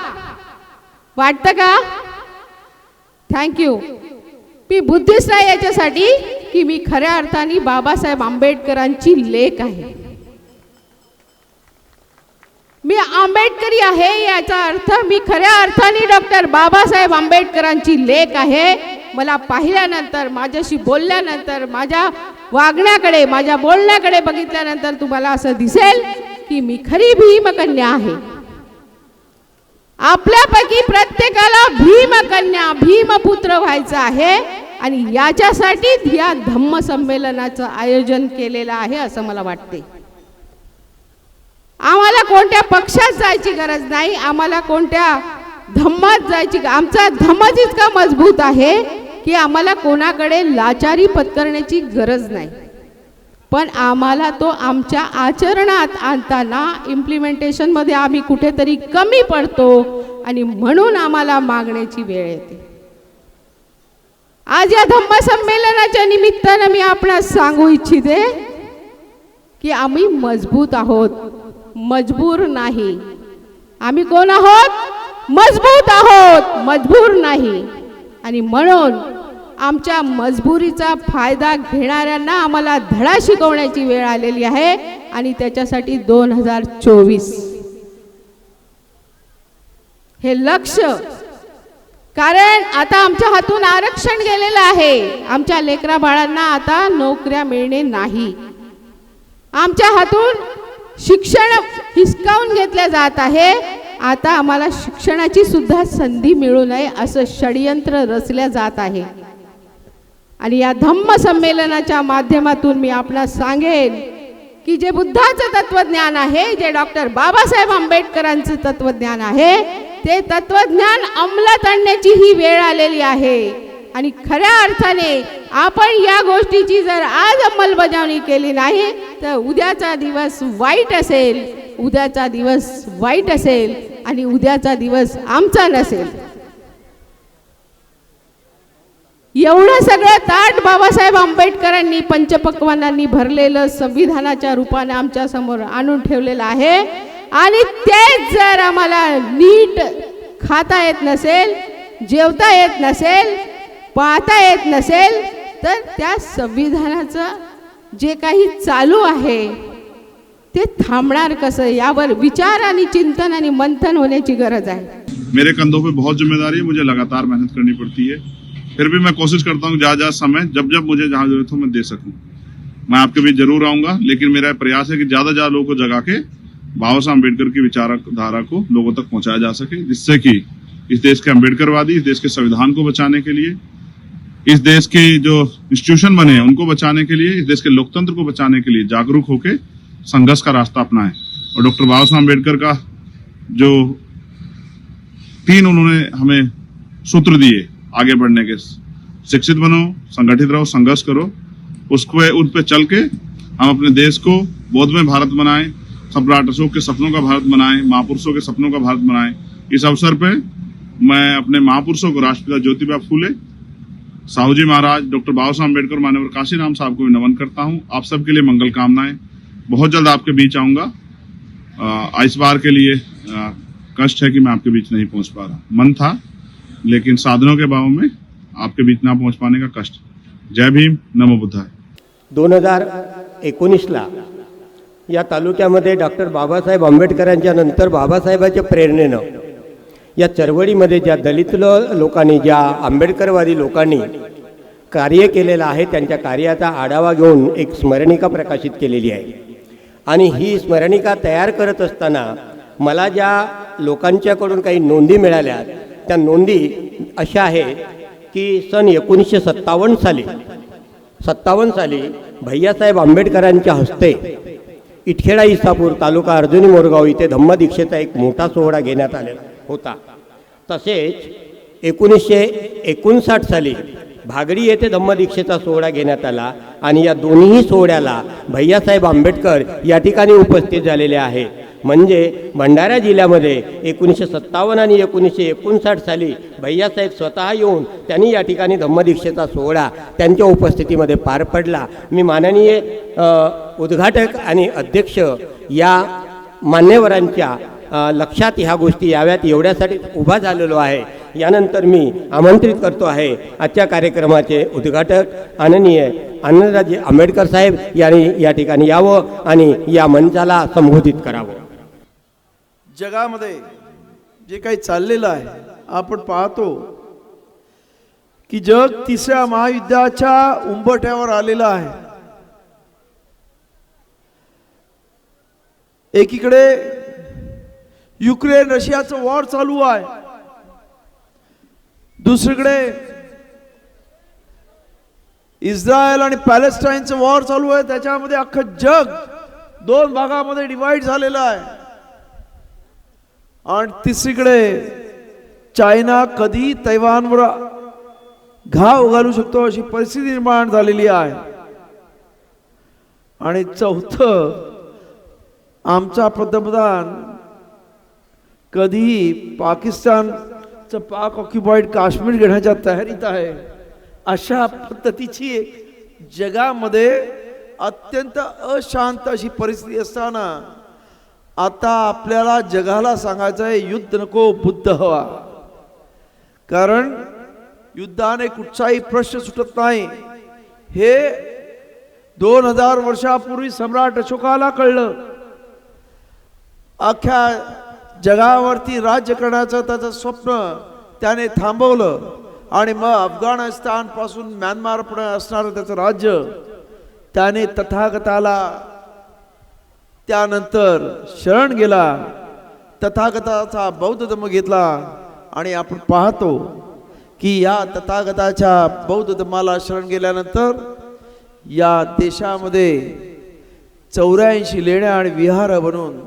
वाटतं का? थँक्यू. मी बुद्धिस्ट आहे याच्यासाठी की मी खऱ्या अर्थाने बाबासाहेब आंबेडकरांची लेक आहे. मी आंबेडकरी आहे याचा अर्थ मी खऱ्या अर्थाने डॉक्टर बाबासाहेब आंबेडकरांची लेक आहे. मला पाहिल्यानंतर, माझ्याशी बोलल्यानंतर, माझ्या वागण्याकडे, माझ्या बोलण्याकडे बघितल्यानंतर तुम्हाला असं दिसेल की मी खरी भीमकन्या आहे. आपल्यापैकी प्रत्येकाला भीमकन्या, भीमपुत्र व्हायचं आहे आणि याच्यासाठी या धम्म संमेलनाचं आयोजन केलेलं आहे असं मला वाटते. आम्हाला कोणत्या पक्षात जायची गरज नाही, आम्हाला कोणत्या धम्मात जायची. आमचा धम्मच इतका मजबूत आहे की आम्हाला कोणाकडे लाचारी पत्करण्याची गरज नाही. पण आम्हाला तो आमच्या आचरणात आणताना इम्प्लिमेंटेशनमध्ये आम्ही कुठेतरी कमी पडतो आणि म्हणून आम्हाला मागण्याची वेळ येते. आज या धम्म संमेलनाच्या निमित्तानं मी आपणास सांगू इच्छिते की आम्ही मजबूत आहोत, मजबूर नाही. आम्ही कोण आहोत? मजबूत आहोत, मजबूर नाही. आणि म्हणून आमच्या मजबुरीचा फायदा घेणाऱ्यांना आम्हाला धडा शिकवण्याची वेळ आलेली आहे. आणि त्याच्यासाठी 2024 हे लक्ष, कारण आता आमच्या हातून आरक्षण गेलेलं आहे. आमच्या लेकरा बाळांना आता नोकऱ्या मिळणे नाही. आमच्या हातून शिक्षण हिसकावून घेतले जात आहे. आता आम्हाला शिक्षणाची सुद्धा संधी मिळू नये असं षडयंत्र रचल्या जात आहे. आणि या धम्म संमेलनाच्या माध्यमातून मी आपणास सांगेन की जे बुद्धाचं तत्वज्ञान आहे, जे डॉक्टर बाबासाहेब आंबेडकरांचं तत्वज्ञान आहे, ते तत्वज्ञान अंमलात आणण्याची ही वेळ आलेली आहे. आणि खऱ्या अर्थाने आपण या गोष्टीची जर आज अंमलबजावणी केली नाही तर उद्याचा दिवस वाईट असेल, उद्याचा दिवस वाईट असेल आणि उद्याचा दिवस आमचा नसेल. एवढं सगळं ताट बाबासाहेब आंबेडकरांनी पंचपक्वानांनी भरलेलं संविधानाच्या रूपाने आमच्या समोर आणून ठेवलेलं आहे. आणि तेच जर आम्हाला नीट खाता येत नसेल, जेवता येत नसेल, पाहता येत नसेल, तर त्या संविधानाचं जे काही चालू आहे ते थांबणार कसं, यावर विचार आणि चिंतन आणि मंथन होण्याची गरज आहे.
मेरे कंधों पे बहुत जिम्मेदारी है, मुझे लगातार मेहनत करनी पड़ती है. फिर भी मैं कोशिश करता हूँ जहाँ समय जब मुझे जहाँ जरूरत हो मैं दे सकूँ. मैं आपके बीच जरूर आऊँगा, लेकिन मेरा प्रयास है कि ज्यादा लोगों को जगा के बाबा साहब अम्बेडकर की विचारधारा को लोगों तक पहुंचाया जा सके, जिससे कि इस देश के अम्बेडकरवादी, इस देश के संविधान को बचाने के लिए, इस देश के जो इंस्टीट्यूशन बने हैं उनको बचाने के लिए, इस देश के लोकतंत्र को बचाने के लिए जागरूक होकर संघर्ष का रास्ता अपनाएं. और डॉक्टर बाबा साहब अम्बेडकर का जो 3 उन्होंने हमें सूत्र दिए आगे बढ़ने के, शिक्षित बनो, संगठित रहो, संघर्ष करो, उन पे चल के हम अपने देश को बोधमय भारत बनाएं, सम्राट अशोक के सपनों का भारत बनाएं, महापुरुषों के सपनों का भारत बनाएं. इस अवसर पे मैं अपने महापुरुषों को राष्ट्रपिता ज्योतिबा फूले, साहू जी महाराज, डॉक्टर बाबा साहब अम्बेडकर, माननीय काशीराम साहब को भी नमन करता हूँ. आप सबके लिए मंगल कामनाएं. बहुत जल्द आपके बीच आऊंगा. इस बार के लिए कष्ट है कि मैं आपके बीच नहीं पहुंच पा रहा. मन था, लेकिन साधनों के अभाव में आपके बीच ना पहुंच पाने का कष्ट. जय भीम, नमो बुद्धाय.
2019ला या तालुक्यामध्ये डॉक्टर बाबासाहेब आंबेडकरांच्या नंतर बाबासाहेबांच्या प्रेरणेनं या चळवळीमध्ये ज्या दलित लोकांनी, ज्या आंबेडकरवादी लोकांनी कार्य केलेलं आहे, त्यांच्या कार्याचा आढावा घेऊन एक स्मरणिका प्रकाशित केलेली आहे. आणि ही स्मरणिका तयार करत असताना मला ज्या लोकांच्याकडून काही नोंदी मिळाल्या, त्या नोंदी अशा आहेत की सन 1957 साली भैयासाहेब आंबेडकरांच्या हस्ते इटखेडा इसापूर तालुका अर्जुनी मोरगाव इथे धम्मदीक्षेचा एक मोठा सोहळा घेण्यात आलेला होता. तसेच 1959 साली भागडी येथे धम्मदीक्षेचा सोहळा घेण्यात आला. आणि या दोन्ही सोहळ्याला भैयासाहेब आंबेडकर या ठिकाणी उपस्थित झालेले आहेत. म्हणजे भंडारा जिल्ह्यामध्ये 1957 आणि 1959 साली भैयासाहेब स्वतः येऊन त्यांनी या ठिकाणी धम्मदीक्षेचा सोहळा त्यांच्या उपस्थितीमध्ये पार पडला. मी माननीय उद्घाटक आणि अध्यक्ष या मान्यवरांच्या लक्षात ह्या गोष्टी याव्यात एवढ्यासाठी उभा झालेलो आहे. यानंतर मी आमंत्रित करतो आहे आजच्या कार्यक्रमाचे उद्घाटक आदरणीय आनंदराजे आंबेडकर साहेब यांनी या ठिकाणी यावं आणि या मंचाला संबोधित करावं.
जगामध्ये जे काही चाललेलं आहे, आपण पाहतो की जग 3ऱ्या महायुद्धाच्या उंबरठ्यावर आलेलं आहे. एकीकडे युक्रेन रशियाचं वॉर चालू आहे, दुसरीकडे इस्रायल आणि पॅलेस्टाईनचं वॉर चालू आहे. त्याच्यामध्ये अख्खं जग 2 भागामध्ये डिवाइड झालेलं आहे. आणि तिसरीकडे चायना कधी तैवानवर घाव घालू शकतो अशी परिस्थिती निर्माण झालेली आहे. आणि चौथं, आमचा पंतप्रधान कधी पाकिस्तानचं पाक ऑक्युपाईड काश्मीर घेण्याच्या तयारीत आहे. अशा पद्धतीची जगामध्ये अत्यंत अशांत अशी परिस्थिती असताना आता आपल्याला जगाला सांगायचं आहे, युद्ध नको, बुद्ध हवा. कारण युद्धाने कुठचाही प्रश्न सुटत नाही. हे 2000 वर्षापूर्वी सम्राट अशोकाला कळलं. अख्ख्या जगावरती राज्य करण्याचं त्याचं स्वप्न त्याने थांबवलं आणि मग अफगाणिस्तान पासून म्यानमार पर्यंत असणारं त्याचं राज्य त्याने तथागताला त्यानंतर शरण गेला, तथागताचा बौद्ध धर्म घेतला आणि आपण पाहतो की या तथागताच्या बौद्ध धर्माला शरण गेल्यानंतर या देशामध्ये 84 लेण्या आणि विहार बनवून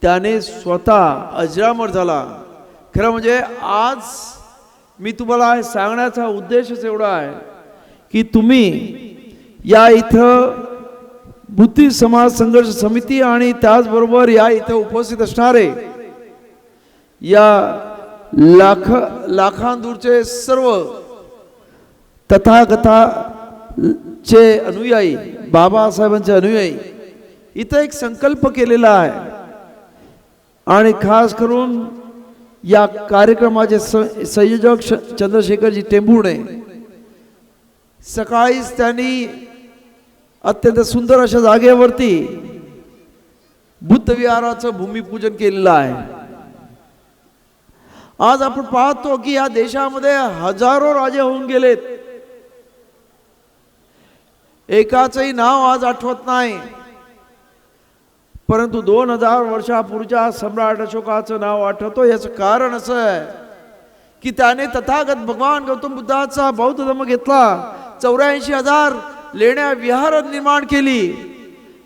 त्याने स्वतः अजरामर झाला. खरं म्हणजे आज मी तुम्हाला हे सांगण्याचा उद्देशच एवढा आहे की तुम्ही या इथं बुद्धिस्ट समाज संघर्ष समिती आणि त्याचबरोबर या इथं उपस्थित असणारे या लाखांदूरचे सर्व तथागताचे अनुयायी, बाबासाहेबांचे अनुयायी इथं एक संकल्प केलेला आहे आणि खास करून या कार्यक्रमाचे संयोजक चंद्रशेखरजी टेंभुर्णे सकाळीच त्यांनी अत्यंत सुंदर अशा जागेवरती बुद्ध विहाराचं भूमिपूजन केलेलं आहे. आज आपण पाहतो की या देशामध्ये हजारो राजे होऊन गेलेत, एकाचंही नाव आज आठवत नाही, परंतु 2000 वर्षापूर्वीच्या सम्राट अशोकाचं नाव आठवतो. याचं कारण असं आहे की त्याने तथागत भगवान गौतम बुद्धाचा बौद्ध धर्म घेतला, 84,000 लेण्या विहार निर्माण केली,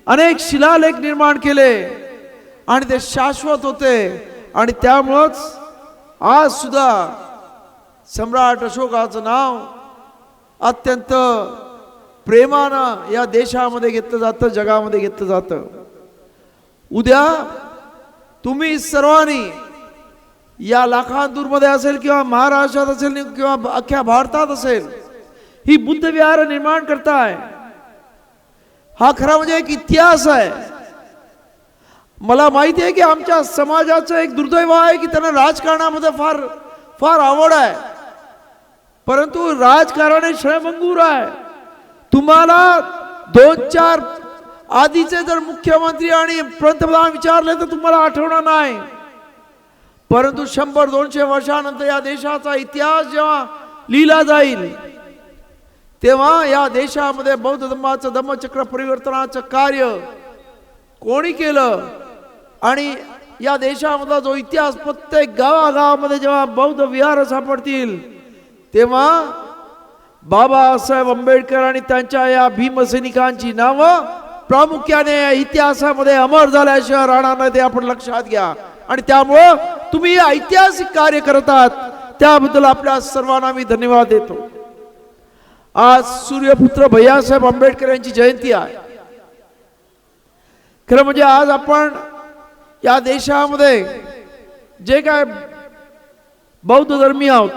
अनेक शिलालेख निर्माण केले आणि ते शाश्वत होते. आणि त्यामुळंच आज सुद्धा सम्राट अशोकाचं नाव अत्यंत प्रेमानं या देशामध्ये घेतलं जातं, जगामध्ये घेतलं जातं. उद्या तुम्ही सर्वांनी या लाखांदूरमध्ये असेल किंवा महाराष्ट्रात असेल किंवा अख्ख्या भारतात असेल ही बुद्ध विहार निर्माण करताय. हा खरा म्हणजे एक इतिहास आहे. मला माहिती आहे की आमच्या समाजाचं एक दुर्दैव आहे की त्यांना राजकारणामध्ये फार फार आवड आहे, परंतु राजकारण हे क्षणभंगूर आहे. तुम्हाला 2-4 आधीचे जर मुख्यमंत्री आणि पंतप्रधान विचारले तर तुम्हाला आठवणार नाही, परंतु 100-200 वर्षानंतर या देशाचा इतिहास जेव्हा लिहिला जाईल तेव्हा या देशामध्ये बौद्ध धर्माचं धम्मचक्र परिवर्तनाचं कार्य कोणी केलं आणि या देशामधला जो इतिहास प्रत्येक गावागावामध्ये जेव्हा बौद्ध विहार सापडतील तेव्हा बाबासाहेब आंबेडकर आणि त्यांच्या या भीमसैनिकांची नावं प्रामुख्याने या इतिहासामध्ये अमर झाल्याशिवाय राहणार नाही, ते आपण लक्षात घ्या. आणि त्यामुळं तुम्ही हे ऐतिहासिक कार्य करत आहात त्याबद्दल आपल्या सर्वांना मी धन्यवाद देतो. आज सूर्यपुत्र भैयासाहेब आंबेडकर यांची जयंती आहे. खरं म्हणजे आज आपण या देशामध्ये जे काय बौद्ध धर्मी आहोत,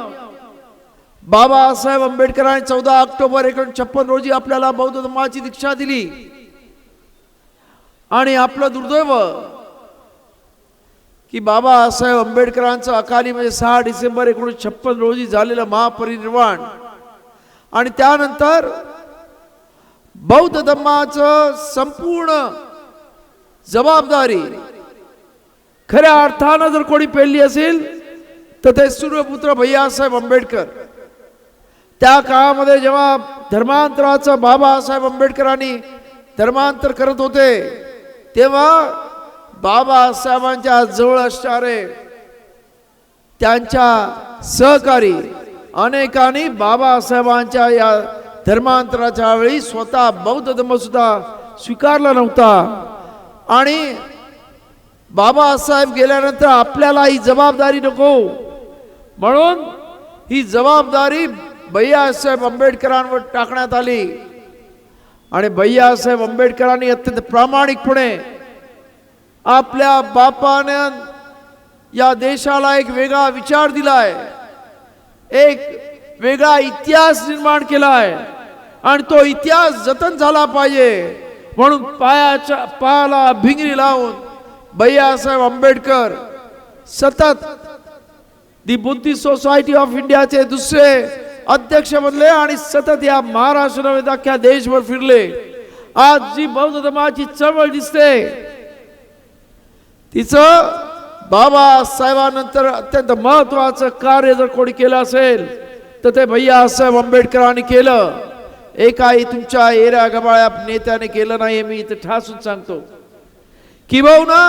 बाबासाहेब आंबेडकरांनी 14 ऑक्टोबर 1956 रोजी आपल्याला बौद्ध धर्माची दीक्षा दिली आणि आपलं दुर्दैव की बाबासाहेब आंबेडकरांचं अकाली म्हणजे 6 डिसेंबर 1956 रोजी झालेलं महापरिनिर्वाण आणि त्यानंतर बौद्ध धर्माचं संपूर्ण जबाबदारी खऱ्या अर्थानं जर कोणी पेलली असेल तर ते सूर्यपुत्र भैयासाहेब आंबेडकर. त्या काळामध्ये जेव्हा धर्मांतराचं बाबासाहेब आंबेडकरांनी धर्मांतर करत होते तेव्हा बाबासाहेबांच्या जवळ असणारे त्यांच्या सहकारी अनेकांनी बाबासाहेबांच्या या धर्मांतराच्या वेळी स्वतः बौद्ध धर्म सुद्धा स्वीकारला नव्हता. आणि बाबासाहेब गेल्यानंतर आपल्याला ही जबाबदारी नको म्हणून ही जबाबदारी भैयासाहेब आंबेडकरांवर टाकण्यात आली आणि भैयासाहेब आंबेडकरांनी अत्यंत प्रामाणिकपणे आपल्या बापाने या देशाला एक वेगळा विचार दिलाय, एक वेगळा इतिहास निर्माण केलाय आणि तो इतिहास जतन झाला पाहिजे म्हणून पायाला भिंगरी लावून भैयासाहेब आंबेडकर सतत दी बुद्धिस्ट सोसायटी ऑफ इंडियाचे दुसरे अध्यक्ष बनले आणि सतत या महाराष्ट्रामध्ये अख्ख्या देशभर फिरले. आज जी बौद्ध धर्माची चळवळ दिसते तिचं बाबासाहेबांनंतर अत्यंत महत्वाचं कार्य जर कोणी केलं असेल तर ते भैयासाहेब आंबेडकरांनी केलं. एकाही तुमच्या एरिया गबाळ्या नेत्याने केलं नाही. मी इथे ठासून सांगतो की भाऊ ना,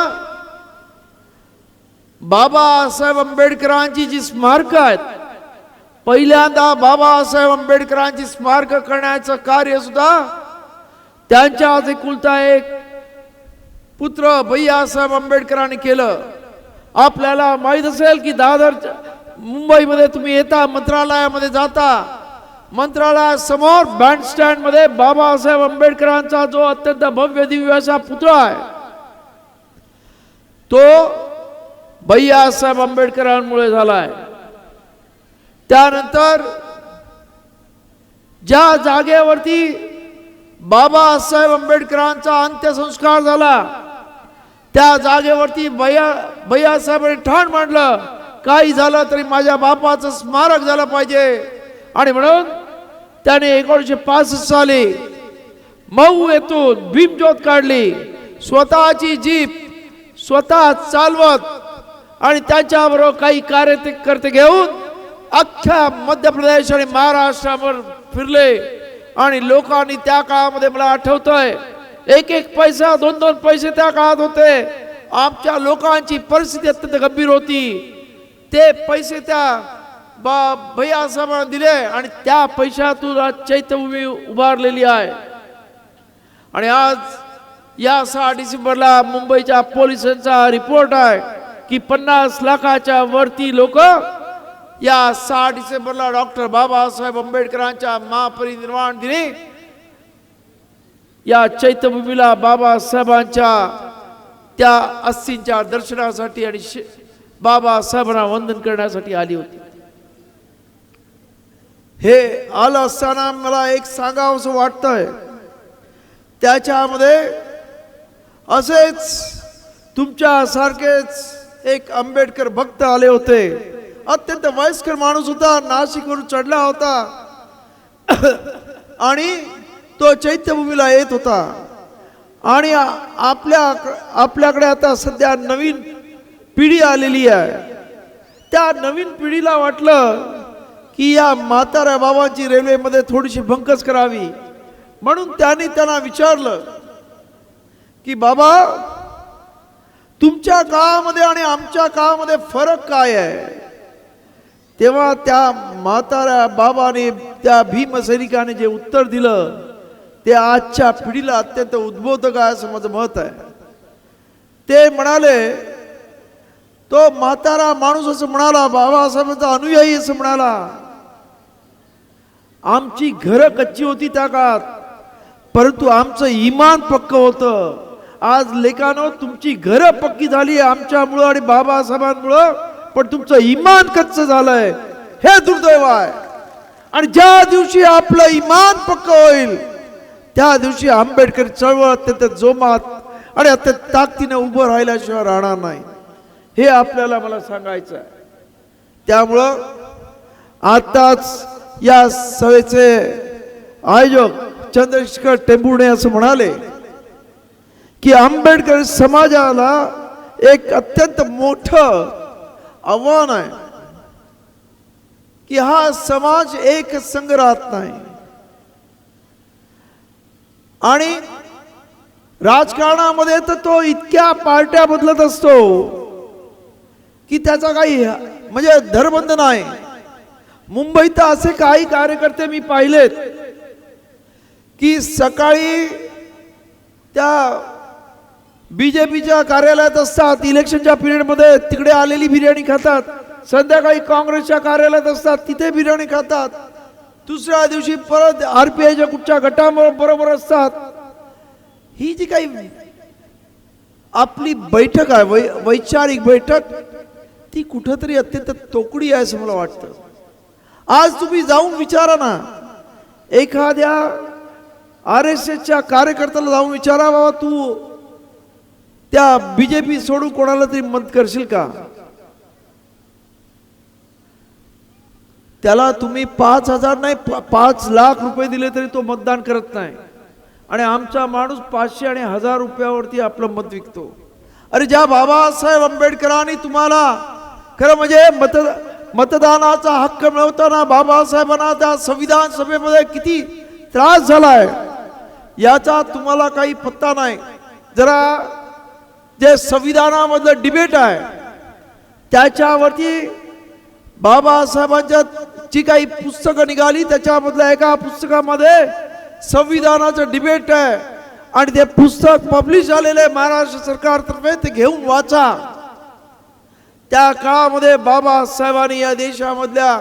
बाबासाहेब आंबेडकरांची जी स्मारक आहेत, पहिल्यांदा बाबासाहेब आंबेडकरांची स्मारक करण्याचं कार्य सुद्धा त्यांच्या एकुलता एक पुत्र भैयासाहेब आंबेडकरांनी केलं. आपल्याला माहित असेल की दादर मुंबईमध्ये तुम्ही येता, मंत्रालयामध्ये जाता, मंत्रालयासमोर बँड स्टँड मध्ये बाबासाहेब आंबेडकरांचा जो अत्यंत भव्य दिव्य असा पुतळा आहे, तो भैयासाहेब आंबेडकरांमुळे झालाय. त्यानंतर ज्या जागेवरती बाबासाहेब आंबेडकरांचा अंत्यसंस्कार झाला, त्या जागेवरती भैयासाहेबांनी ठाण मांडलं, काही झालं तरी माझ्या बापाचं स्मारक झालं पाहिजे. आणि म्हणून त्याने 1965 साली मऊ येथून भीमज्योत काढली, स्वतःची जीप स्वतः चालवत आणि त्याच्याबरोबर काही कार्यकर्ते घेऊन अख्ख्या मध्य प्रदेश आणि महाराष्ट्रावर फिरले. आणि लोकांनी त्या काळामध्ये, मला आठवतंय, एक एक पैसा 2-2 पैसे त्या काळात होते. आमच्या लोकांची परिस्थिती अत्यंत गंभीर होती. ते पैसे त्या भैयासाहेबांना दिले आणि त्या पैशातून आज चैत्यभूमी उभारलेली आहे. आणि आज या 6 डिसेंबरला मुंबईच्या पोलिसांचा रिपोर्ट आहे की 50 लाखाच्या वरती लोक या 6 डिसेंबरला डॉक्टर बाबासाहेब आंबेडकरांच्या महापरिनिर्वाण दिनी या चैत्यभूमीला बाबासाहेबांच्या त्या अस्थींच्या दर्शनासाठी आणि बाबासाहेबांना वंदन करण्यासाठी आली होती. हे आलं असताना मला एक सांगावं असं वाटतंय, त्याच्यामध्ये असेच तुमच्यासारखेच एक आंबेडकर भक्त आले होते. अत्यंत वयस्कर माणूस होता, नाशिकवरून चढला होता आणि तो चैत्यभूमीला येत होता. आणि आपल्याकडे आता सध्या नवीन पिढी आलेली आहे. त्या नवीन पिढीला वाटलं की या म्हाताऱ्या बाबांची रेल्वेमध्ये थोडीशी भंकस करावी, म्हणून त्यांना विचारलं की बाबा, तुमच्या काळामध्ये आणि आमच्या काळामध्ये फरक काय आहे? तेव्हा त्या म्हाताऱ्या बाबाने, त्या भीमसैनिकाने जे उत्तर दिलं ते आजच्या पिढीला अत्यंत उद्बोधक आहे असं माझं मत आहे. ते म्हणाले, तो म्हातारा माणूस असं म्हणाला, बाबासाहेबांचा अनुयायी असं म्हणाला, आमची घरं कच्ची होती त्या काळात, परंतु आमचं इमान पक्क होतं. आज लेकानो, तुमची घरं पक्की झाली आमच्यामुळं आणि बाबासाहेबांमुळं, पण तुमचं इमान कच्चं झालंय. हे दुर्दैव आहे. आणि ज्या दिवशी आपलं इमान पक्क होईल त्या दिवशी आंबेडकर चळवळ अत्यंत जोमात आणि अत्यंत ताकदीने उभं राहिल्याशिवाय राहणार नाही. हे आपल्याला मला सांगायचं आहे. त्यामुळं आताच या सभेचे आयोजक चंद्रशेखर टेंभुर्णे असं म्हणाले की आंबेडकर समाजाला एक अत्यंत मोठं आव्हान आहे की हा समाज एक संघ राहत नाही. आणि राजकारणामध्ये तर तो इतक्या पार्ट्या बदलत असतो की त्याचा काही म्हणजे धरबंध नाही. मुंबईत असे काही कार्यकर्ते मी पाहिलेत की सकाळी त्या बीजेपीच्या कार्यालयात असतात, इलेक्शनच्या पिरियडमध्ये तिकडे आलेली बिर्याणी खातात, संध्याकाळी काँग्रेसच्या कार्यालयात असतात, तिथे बिर्याणी खातात, दुसऱ्या दिवशी परत आरपीआयच्या कुठच्या गटाबरोबर असतात. ही जी काही आपली बैठक आहे, वैचारिक बैठक, ती कुठंतरी अत्यंत तोकडी आहे असं मला वाटतं. आज तुम्ही जाऊन विचारा ना, एखाद्या RSSच्या कार्यकर्त्याला जाऊन विचारा, बाबा तू त्या बीजेपी सोडून कोणाला तरी मत करशील का? त्याला तुम्ही 5,000 नाही 5 लाख रुपये दिले तरी तो मतदान करत नाही. आणि आमचा माणूस 500 आणि 1000 रुपयावरती आपलं मत विकतो. अरे ज्या बाबासाहेब आंबेडकरांनी तुम्हाला खरं म्हणजे मतदानाचा हक्क मिळवताना बाबासाहेबांना त्या संविधान सभेमध्ये किती त्रास झालाय याचा तुम्हाला काही पत्ता नाही. जरा जे संविधानामधलं डिबेट आहे त्याच्यावरती बाबासाहेबांच्या जी काही पुस्तकं निघाली त्याच्यामधल्या एका पुस्तकामध्ये संविधानाचं डिबेट आहे आणि ते पुस्तक पब्लिश झालेले महाराष्ट्र सरकारतर्फे ते घेऊन वाचा. त्या काळामध्ये बाबासाहेबांनी या देशामधल्या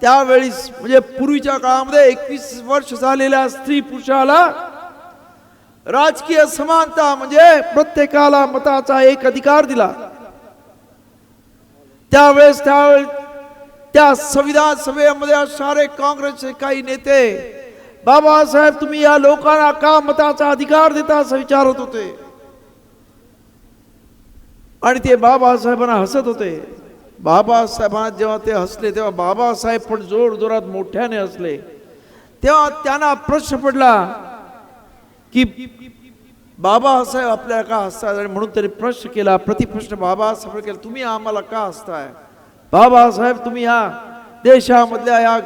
त्यावेळी म्हणजे पूर्वीच्या काळामध्ये 21 वर्ष झालेल्या स्त्री पुरुषाला राजकीय समानता म्हणजे प्रत्येकाला मताचा एक अधिकार दिला. त्यावेळेस त्या संविधान सभेमध्ये असणारे काँग्रेसचे काही नेते बाबासाहेब तुम्ही या लोकांना का मताचा अधिकार देता असं विचारत होते आणि ते बाबासाहेबांना हसत होते. बाबासाहेबांना जेव्हा ते हसले तेव्हा बाबासाहेब पण जोर जोरात मोठ्याने हसले. तेव्हा त्यांना प्रश्न पडला की बाबासाहेब आपल्याला का हसतात आणि म्हणून त्यांनी प्रश्न केला, प्रतिप्रश्न बाबासाहेब केला, तुम्ही आम्हाला का हसताय? बाबासाहेब तुम्ही या देशामधल्या या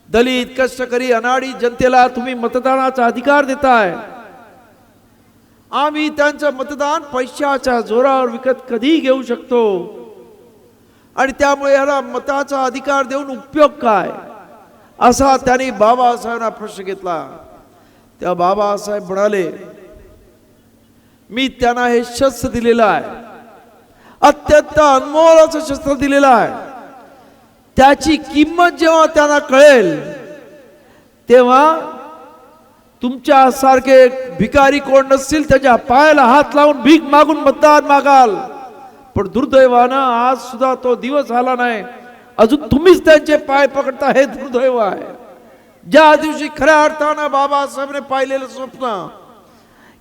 दलित कष्टकरी अनाडी जनतेला तुम्ही मतदानाचा अधिकार देताय. आम्ही त्यांचं मतदान पैशाच्या जोरावर विकत कधी घेऊ शकतो आणि त्यामुळे याला मताचा अधिकार देऊन उपयोग काय असा त्यांनी बाबासाहेबांना प्रश्न घेतला. तेव्हा बाबासाहेब म्हणाले मी त्यांना हे शस्त्र दिलेलं आहे, अत्यंत अनमोल असं शस्त्र दिलेलं आहे. त्याची किंमत जेव्हा त्यांना कळेल तेव्हा तुमच्यासारखे भिकारी कोण नसतील त्याच्या पायाला हात लावून भीक मागून मतदान मागाल. पण दुर्दैवानं आज सुद्धा तो दिवस आला नाही, अजून तुम्हीच त्यांचे पाय पकडता, हे दुर्दैव आहे. ज्या दिवशी खऱ्या अर्थानं बाबासाहेबांनी पाहिलेलं स्वप्न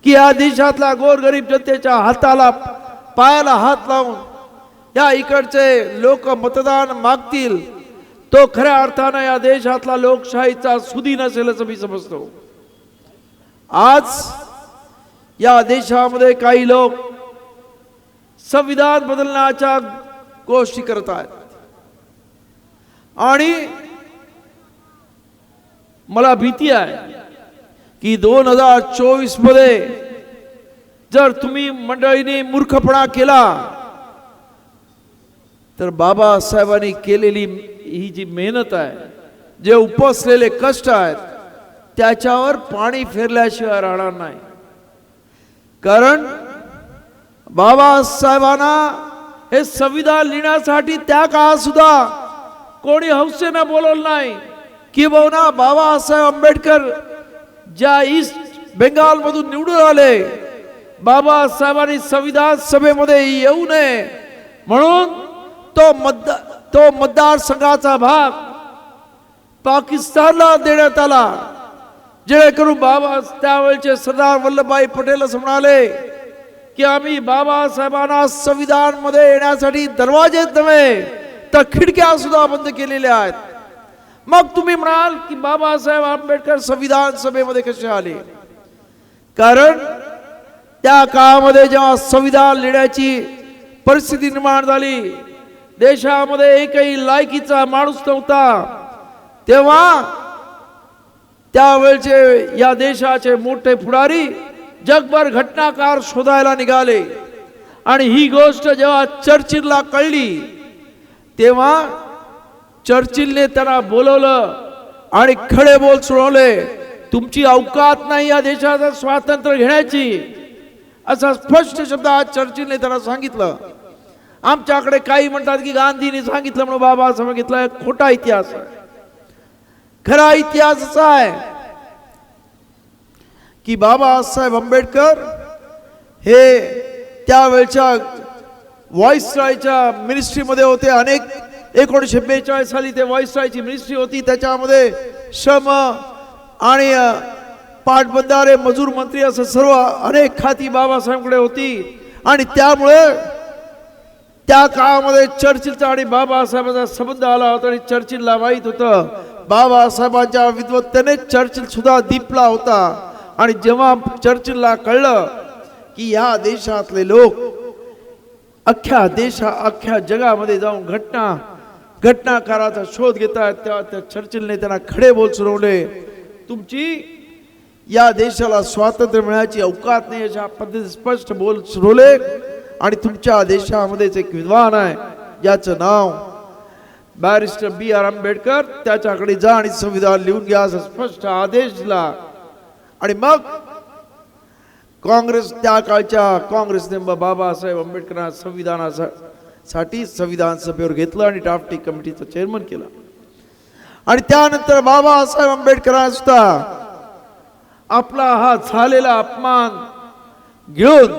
की या देशातल्या गोरगरीब जनतेच्या हाताला पायाला हात लावून या इकडचे लोक मतदान मागतील, तो खऱ्या अर्थानं या देशातला लोकशाहीचा सुदी नसेल असं मी समजतो. आज या देशामध्ये काही लोक संविधान बदलण्याच्या गोष्टी करत आहेत आणि मला भीती आहे की 2024 मध्ये जर तुम्ही मंडळींनी मूर्खपणा केला तर बाबासाहेबांनी केलेली ही जी मेहनत आहे, जे उपसलेले कष्ट आहेत त्याच्यावर पाणी फेरल्याशिवाय राहणार नाही. कारण बाबासाहेबांना हे संविधान लिहिण्यासाठी त्या काळात सुद्धा कोणी हौसेनं बोलवलं नाही. किंबहुना बाबासाहेब आंबेडकर ज्या ईस्ट बेंगाल मधून निवडून आले, बाबासाहेबांनी संविधान सभेमध्ये येऊ नये म्हणून तो मतदारसंघाचा भाग पाकिस्तानला देण्यात आला, जेणेकरून बाबा त्यावेळेचे सरदार वल्लभभाई पटेल असं म्हणाले की आम्ही बाबासाहेबांना संविधान मध्ये येण्यासाठी दरवाजेच नव्हे तर खिडक्या सुद्धा बंद केलेल्या आहेत. मग तुम्ही म्हणाल की बाबासाहेब आंबेडकर संविधान सभेमध्ये कसे आले? कारण त्या काळामध्ये जेव्हा संविधान लिहिण्याची परिस्थिती निर्माण झाली, देशामध्ये एकही लायकीचा माणूस नव्हता, तेव्हा त्यावेळचे या देशाचे मोठे पुढारी जगभर घटनाकार शोधायला निघाले आणि ही गोष्ट जेव्हा चर्चिलला कळली तेव्हा चर्चिलने त्यांना बोलवलं आणि खडे बोल सुनावले, तुमची अवकात नाही या देशाचं स्वातंत्र्य घेण्याची, असा स्पष्ट शब्दात चर्चिलने त्यांना सांगितलं. आमच्याकडे काही म्हणतात की गांधींनी सांगितलं म्हणून बाबासाहेब सांगितलं, खोटा इतिहास आहे. खरा इतिहास असा आहे की बाबासाहेब आंबेडकर हे त्यावेळच्या व्हाईसरॉयच्या मिनिस्ट्रीमध्ये होते. अनेक 1942 साली ते व्हाईसरॉयची मिनिस्ट्री होती, त्याच्यामध्ये श्रम आणि पाटबंधारे मजूर मंत्री असं सर्व अनेक खाती बाबासाहेबांकडे होती आणि त्यामुळे त्या काळामध्ये चर्चिलचा आणि बाबासाहेबांचा संबंध आला होता आणि चर्चिलला माहीत होतं बाबासाहेबांच्या विद्वत्तेने चर्चिल सुद्धा दीपला होता. आणि जेव्हा चर्चिलला कळलं की या देशातले लोक अख्ख्या जगामध्ये जाऊन घटनाकाराचा शोध घेतात. तेव्हा त्या चर्चिलने त्यांना खडे बोल सुरवले. तुमची या देशाला स्वातंत्र्य मिळायची अवकात नाही अशा पद्धतीने स्पष्ट बोल सुरवले. आणि तुमच्या देशामध्येच एक विद्वान आहे ज्याचं नाव बॅरिस्टर B.R. आंबेडकर, त्याच्याकडे जा आणि संविधान लिहून घ्या असा स्पष्ट आदेश दिला. आणि मग त्या काळच्या काँग्रेसने बाबासाहेब आंबेडकरांना संविधानासाठी संविधान सभेवर घेतलं आणि ड्राफ्टिंग कमिटीचं चेअरमन केलं. आणि त्यानंतर बाबासाहेब आंबेडकरांना सुद्धा आपला हा झालेला अपमान घेऊन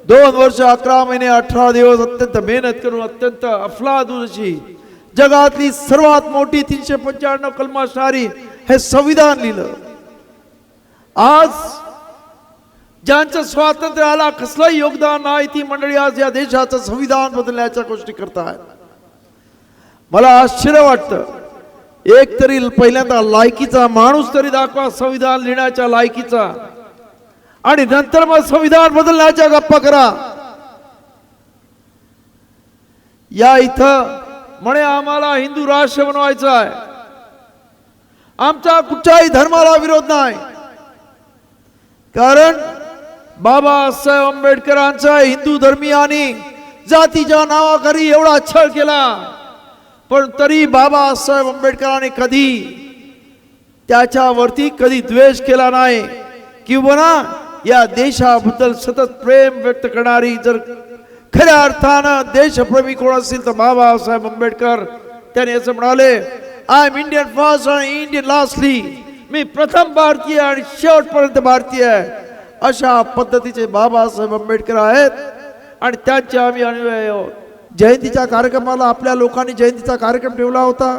2 वर्ष 11 महिने 18 दिवस अत्यंत मेहनत करून अत्यंत अफलातून अशी जगातली सर्वात मोठी 395 कलम असणारी हे संविधान लिहिलं. आज ज्यांचं स्वातंत्र्य आला कसलंही योगदान नाही ती मंडळी आज या देशाचं संविधान बदलण्याच्या गोष्टी करतात. मला आश्चर्य वाटतं, एक तरी पहिल्यांदा लायकीचा माणूस तरी दाखवा संविधान लिहिण्याच्या लायकीचा, आणि नंतर मग संविधान बदलण्याच्या गप्पा करा. या इथं म्हणे आम्हाला हिंदू राष्ट्र बनवायचं आहे, आमचा कुठच्याही धर्माला विरोध नाही, कारण बाबासाहेब आंबेडकरांचा हिंदू धर्मीयांनी जातीच्या नावाखाली एवढा छळ केला, पण तरी बाबासाहेब आंबेडकरांनी कधी त्याच्यावरती कधी द्वेष केला नाही. किंवा या देशाबद्दल सतत प्रेम व्यक्त करणारी जर खऱ्या अर्थानं देशप्रेमी कोण असेल तर बाबासाहेब आंबेडकर. त्याने असं म्हणाले, आय एम इंडियन फर्स्ट आणि इंडियन लास्टली, मी प्रथम भारतीय आणि शेवटपर्यंत भारतीय आहे. अशा पद्धतीचे बाबासाहेब आंबेडकर आहेत आणि त्यांचे आम्ही अनुयायी आहोत. जयंतीच्या कार्यक्रमाला आपल्या लोकांनी जयंतीचा कार्यक्रम ठेवला होता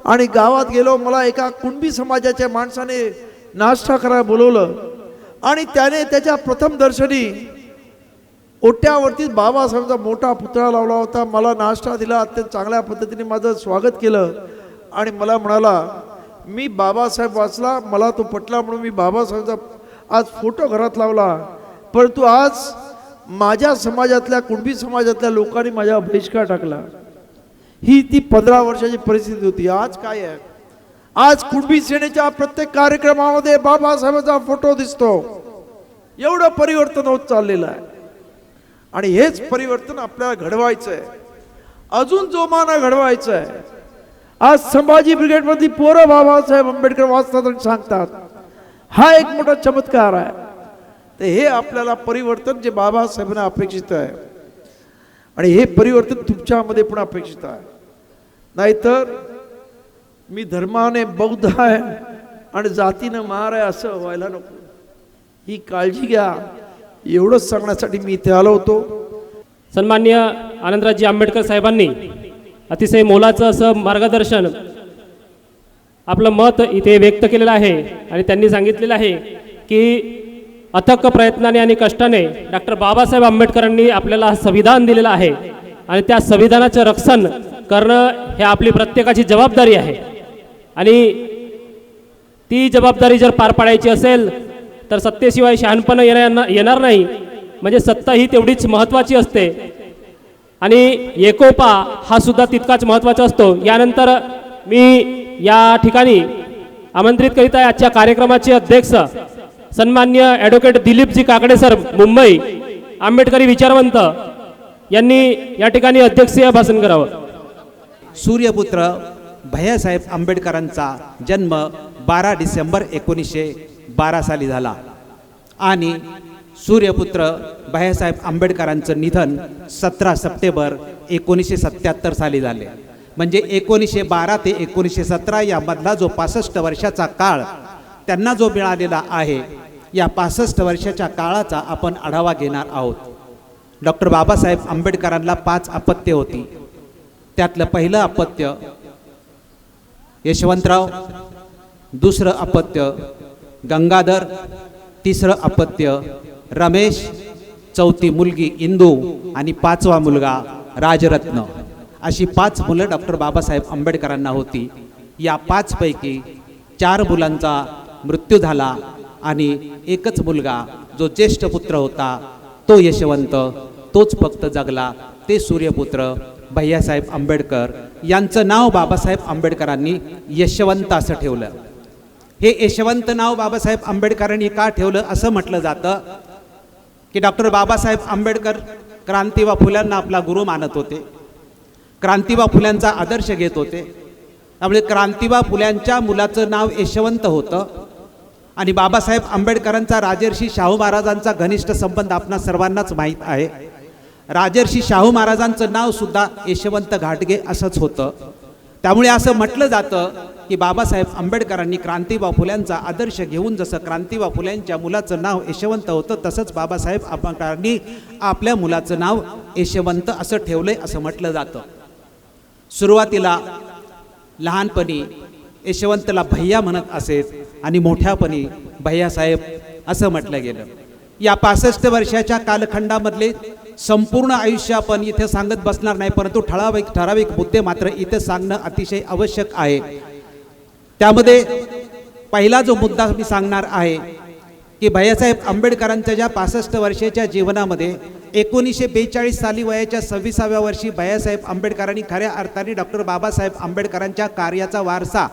आणि गावात गेलो, मला एका कुणबी समाजाच्या माणसाने नाश्ता करायला बोलवलं आणि त्याने त्याच्या प्रथम दर्शनी ओट्यावरतीच बाबासाहेबांचा मोठा पुतळा लावला होता. मला नाश्ता दिला, अत्यंत चांगल्या पद्धतीने माझं स्वागत केलं आणि मला म्हणाला, मी बाबासाहेब वाचला, मला तो पटला म्हणून मी बाबासाहेबांचा आज फोटो घरात लावला, परंतु आज माझ्या समाजातल्या कुणबी समाजातल्या लोकांनी माझ्या बहिष्कार टाकला. ही ती 15 वर्षाची परिस्थिती होती. आज काय आहे, आज कुणबी सेनेच्या प्रत्येक कार्यक्रमामध्ये बाबासाहेबांचा फोटो दिसतो. एवढं परिवर्तन होत चाललेलं आहे आणि हेच परिवर्तन आपल्याला घडवायचं आहे, अजून जोमानं घडवायचं आहे. आज संभाजी ब्रिगेडमधली पोरं बाबासाहेब आंबेडकर वाचतात आणि सांगतात, हा एक मोठा चमत्कार आहे. तर हे आपल्याला परिवर्तन जे बाबासाहेबांना अपेक्षित आहे आणि हे परिवर्तन तुमच्यामध्ये पण अपेक्षित आहे. नाहीतर मी धर्माने बौद्ध आहे आणि जातीनं महार आहे असं व्हायला नको. ही काळजी घ्या, एवढंच सांगण्यासाठी मी इथे आलो होतो.
सन्माननीय आनंदरावजी आंबेडकर साहेबांनी अतिशय मोलाचं असं मार्गदर्शन, आपलं मत इथे व्यक्त केलेलं आहे आणि त्यांनी सांगितलेलं आहे की अथक प्रयत्नाने आणि कष्टाने डॉक्टर बाबासाहेब आंबेडकरांनी आपल्याला संविधान दिलेलं आहे आणि त्या संविधानाचं रक्षण करणं हे आपली प्रत्येकाची जबाबदारी आहे. आणि ती जबाबदारी जर पार पाडायची असेल तर सत्तेशिवाय शहाणपण येणार नाही. म्हणजे सत्ता ही तेवढीच महत्त्वाची असते आणि एकोपा हा सुद्धा तितकाच महत्त्वाचा असतो. यानंतर मी या ठिकाणी आमंत्रित करीत आहे आजच्या कार्यक्रमाचे अध्यक्ष सन्माननीय ॲडव्होकेट दिलीपजी काकडे सर, मुंबई, आंबेडकरी विचारवंत, यांनी या ठिकाणी अध्यक्षीय भाषण करावं.
सूर्यपुत्र भैयासाहेब आंबेडकरांचा जन्म 12 डिसेंबर 1912 साली झाला आणि सूर्यपुत्र भैयासाहेब आंबेडकरांचं निधन 17 सप्टेंबर 1977 साली झाले. म्हणजे 1912 ते 1917 यामधला जो 65 वर्षाचा काळ त्यांना जो मिळालेला आहे, या 65 वर्षाच्या काळाचा आपण आढावा घेणार आहोत. डॉक्टर बाबासाहेब आंबेडकरांना 5 अपत्ये होती. त्यातलं पहिलं अपत्य यशवंतराव, दुसरं अपत्य गंगाधर, तिसरं अपत्य रमेश, चौथी मुलगी इंदू आणि 5वा मुलगा राजरत्न. अशी 5 मुलं डॉक्टर बाबासाहेब आंबेडकरांना होती. या 5 पैकी 4 मुलांचा मृत्यू झाला आणि एकच मुलगा जो ज्येष्ठ पुत्र होता तो यशवंत, तोच फक्त जगला, ते सूर्यपुत्र भैयासाहेब आंबेडकर यांचं नाव बाबासाहेब आंबेडकरांनी यशवंत असं ठेवलं. हे यशवंत नाव बाबासाहेब आंबेडकरांनी का ठेवलं असं म्हटलं जातं की डॉक्टर बाबासाहेब आंबेडकर क्रांतिबा फुल्यांना आपला गुरु मानत होते, क्रांतिबा फुल्यांचा आदर्श घेत होते. त्यामुळे क्रांतिबा फुल्यांच्या मुलाचं नाव यशवंत होतं आणि बाबासाहेब आंबेडकरांचा राजर्षी शाहू महाराजांचा घनिष्ठ संबंध आपणा सर्वांनाच माहीत आहे. राजर्षी शाहू महाराजांचं नाव सुद्धा यशवंत घाटगे असंच होतं. त्यामुळे असं म्हटलं जातं की बाबासाहेब आंबेडकरांनी क्रांतिबा फुल्यांचा आदर्श घेऊन जसं क्रांतिबा फुल्यांच्या मुलाचं नाव यशवंत होतं, तसंच बाबासाहेब आंबेडकरांनी आपल्या मुलाचं नाव यशवंत असं ठेवलंय असं म्हटलं जातं. सुरुवातीला लहानपणी यशवंतला भैया म्हणत असेत आणि मोठ्यापणी भैयासाहेब असं म्हटलं गेलं. या 65 वर्षाच्या कालखंडामधले संपूर्ण आयुष्य आपण इथे सांगत बसणार नाही, परंतु ठराविक मुद्दे मात्र इथे सांगणं अतिशय आवश्यक आहे. त्यामध्ये पहिला जो मुद्दा मी सांगणार आहे की भैयासाहेब आंबेडकरांच्या ज्या 65 वर्षाच्या जीवनामध्ये 1942 साली वयाच्या 26व्या वर्षी भैयासाहेब आंबेडकरांनी खऱ्या अर्थाने डॉक्टर बाबासाहेब आंबेडकरांच्या कार्याचा वारसा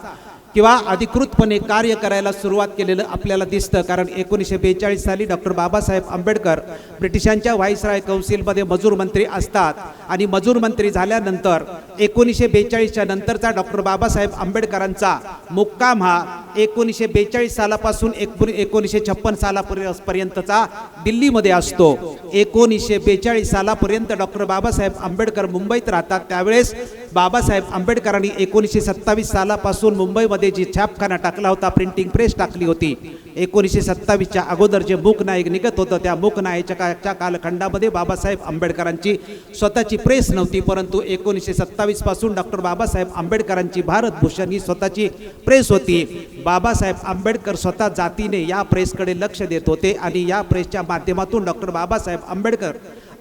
किंवा अधिकृतपणे कार्य करायला सुरुवात केलेलं आपल्याला दिसतं. कारण 1942 साली डॉक्टर बाबासाहेब आंबेडकर ब्रिटिशांच्या व्हाईसराय कौन्सिलमध्ये मजूर मंत्री असतात आणि मजूर मंत्री झाल्यानंतर 1942च्या नंतरचा डॉक्टर बाबासाहेब आंबेडकरांचा मुक्काम हा 1942 सालापासून 1956 सालापर्यंतचा दिल्लीमध्ये असतो. 1942 सालापर्यंत डॉक्टर बाबासाहेब आंबेडकर मुंबईत राहतात. त्यावेळेस बाबासाहेब आंबेडकरांनी 1927 सालापासून मुंबईमध्ये जी छापखाना टाकला होता, प्रिंटिंग प्रेस टाकली होती. 1927च्या अगोदर जे मूकनायक निघत होतं त्या मूकनायकाच्या कालखंडामध्ये बाबासाहेब आंबेडकरांची स्वतःची प्रेस नव्हती, परंतु 1927 पासून डॉक्टर बाबासाहेब आंबेडकरांची भारत भूषण ही स्वतःची प्रेस होती. बाबासाहेब आंबेडकर स्वतः जातीने या प्रेसकडे लक्ष देत होते आणि या प्रेसच्या माध्यमातून डॉक्टर बाबासाहेब आंबेडकर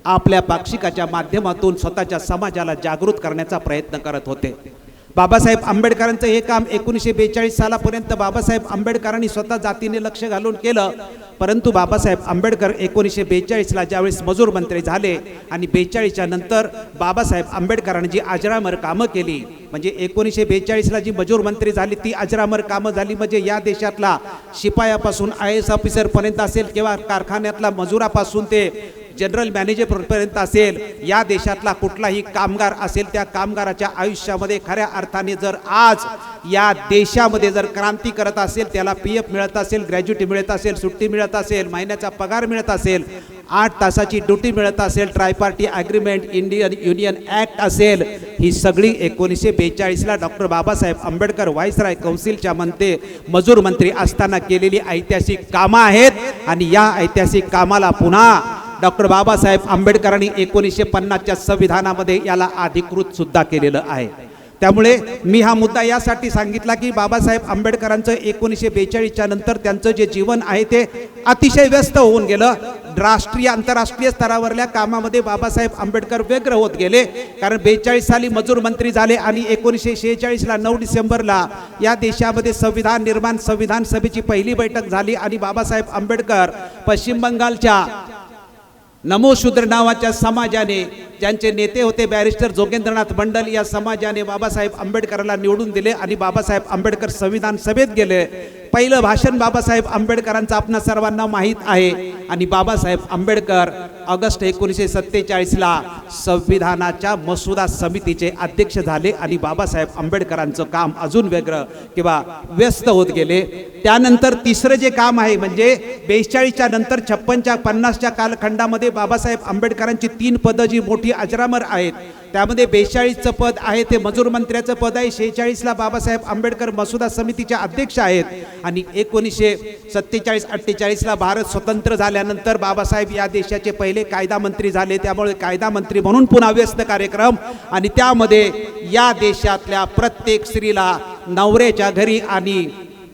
आपल्या पाक्षिकाच्या माध्यमातून स्वतःच्या समाजाला जागृत करण्याचा प्रयत्न करत होते. बाबासाहेब आंबेडकरांचं हे काम 1942 सालापर्यंत बाबासाहेब आंबेडकरांनी स्वतः जातीने लक्ष घालून केलं, परंतु बाबासाहेब आंबेडकर 1942ला ज्यावेळेस मजूर मंत्री झाले आणि 42च्या नंतर बाबासाहेब आंबेडकरांनी जी अजरामर कामं केली, म्हणजे 1942ला जी मजूर मंत्री झाली ती अजरामर कामं झाली. म्हणजे या देशातला शिपायापासून IAS ऑफिसरपर्यंत असेल किंवा कारखान्यातला मजुरापासून ते जनरल मॅनेजरपर्यंत असेल, या देशातला कुठलाही कामगार असेल त्या कामगाराच्या आयुष्यामध्ये खऱ्या अर्थाने जर आज या देशामध्ये जर क्रांती करत असेल, त्याला PF मिळत असेल, ग्रॅज्युटी मिळत असेल, सुट्टी मिळत असेल, महिन्याचा पगार मिळत असेल, 8 तासाची ड्युटी मिळत असेल, ट्रायपार्टी ॲग्रीमेंट, इंडियन युनियन ॲक्ट असेल, ही सगळी 1942ला डॉक्टर बाबासाहेब आंबेडकर व्हाईसराय कौन्सिलच्या मजूर मंत्री असताना केलेली ऐतिहासिक कामं आहेत आणि या ऐतिहासिक कामाला पुन्हा डॉक्टर बाबासाहेब आंबेडकरांनी 1950च्या संविधानामध्ये याला अधिकृत सुद्धा केलेलं आहे. त्यामुळे मी हा मुद्दा यासाठी सांगितला की बाबासाहेब आंबेडकरांचं 1942च्या नंतर त्यांचं जे जीवन आहे ते अतिशय व्यस्त होऊन गेलं. राष्ट्रीय आंतरराष्ट्रीय स्तरावरल्या कामामध्ये बाबासाहेब आंबेडकर व्यग्र होत गेले. कारण 42 साली मजूर मंत्री झाले आणि 1946ला 9 डिसेंबरला या देशामध्ये संविधान सभेची पहिली बैठक झाली आणि बाबासाहेब आंबेडकर पश्चिम बंगालच्या नमो शूद्र नावाच्या समाजाने, ज्यांचे नेते होते बॅरिस्टर जोगेंद्रनाथ मंडल, या समाजाने बाबासाहेब आंबेडकरांना निवडून दिले आणि बाबासाहेब आंबेडकर संविधान सभेत गेले. पहिलं भाषण बाबासाहेब आंबेडकरांचं आपणा सर्वांना माहीत आहे आणि बाबासाहेब आंबेडकर ऑगस्ट 1947ला संविधानाच्या मसुदा समितीचे अध्यक्ष झाले आणि बाबासाहेब आंबेडकरांचं काम अजून वेगळं किंवा व्यस्त होत गेले. त्यानंतर तिसरं जे काम आहे म्हणजे 42च्या नंतर 56च्या 50च्या कालखंडामध्ये बाबासाहेब आंबेडकरांची 3 पदं जी मोठी अजरामर आहेत, त्यामध्ये 42चं पद आहे ते मजूर मंत्र्याचं पद आहे. 46ला बाबासाहेब आंबेडकर मसुदा समितीचे अध्यक्ष आहेत आणि 1947-48ला भारत स्वतंत्र झाल्यानंतर बाबासाहेब या देशाचे पहिले कायदा मंत्री झाले. त्यामुळे कायदा मंत्री म्हणून पुन्हा व्यस्त कार्यक्रम आणि त्यामध्ये या देशातल्या प्रत्येक स्त्रीला नवऱ्याच्या घरी आणि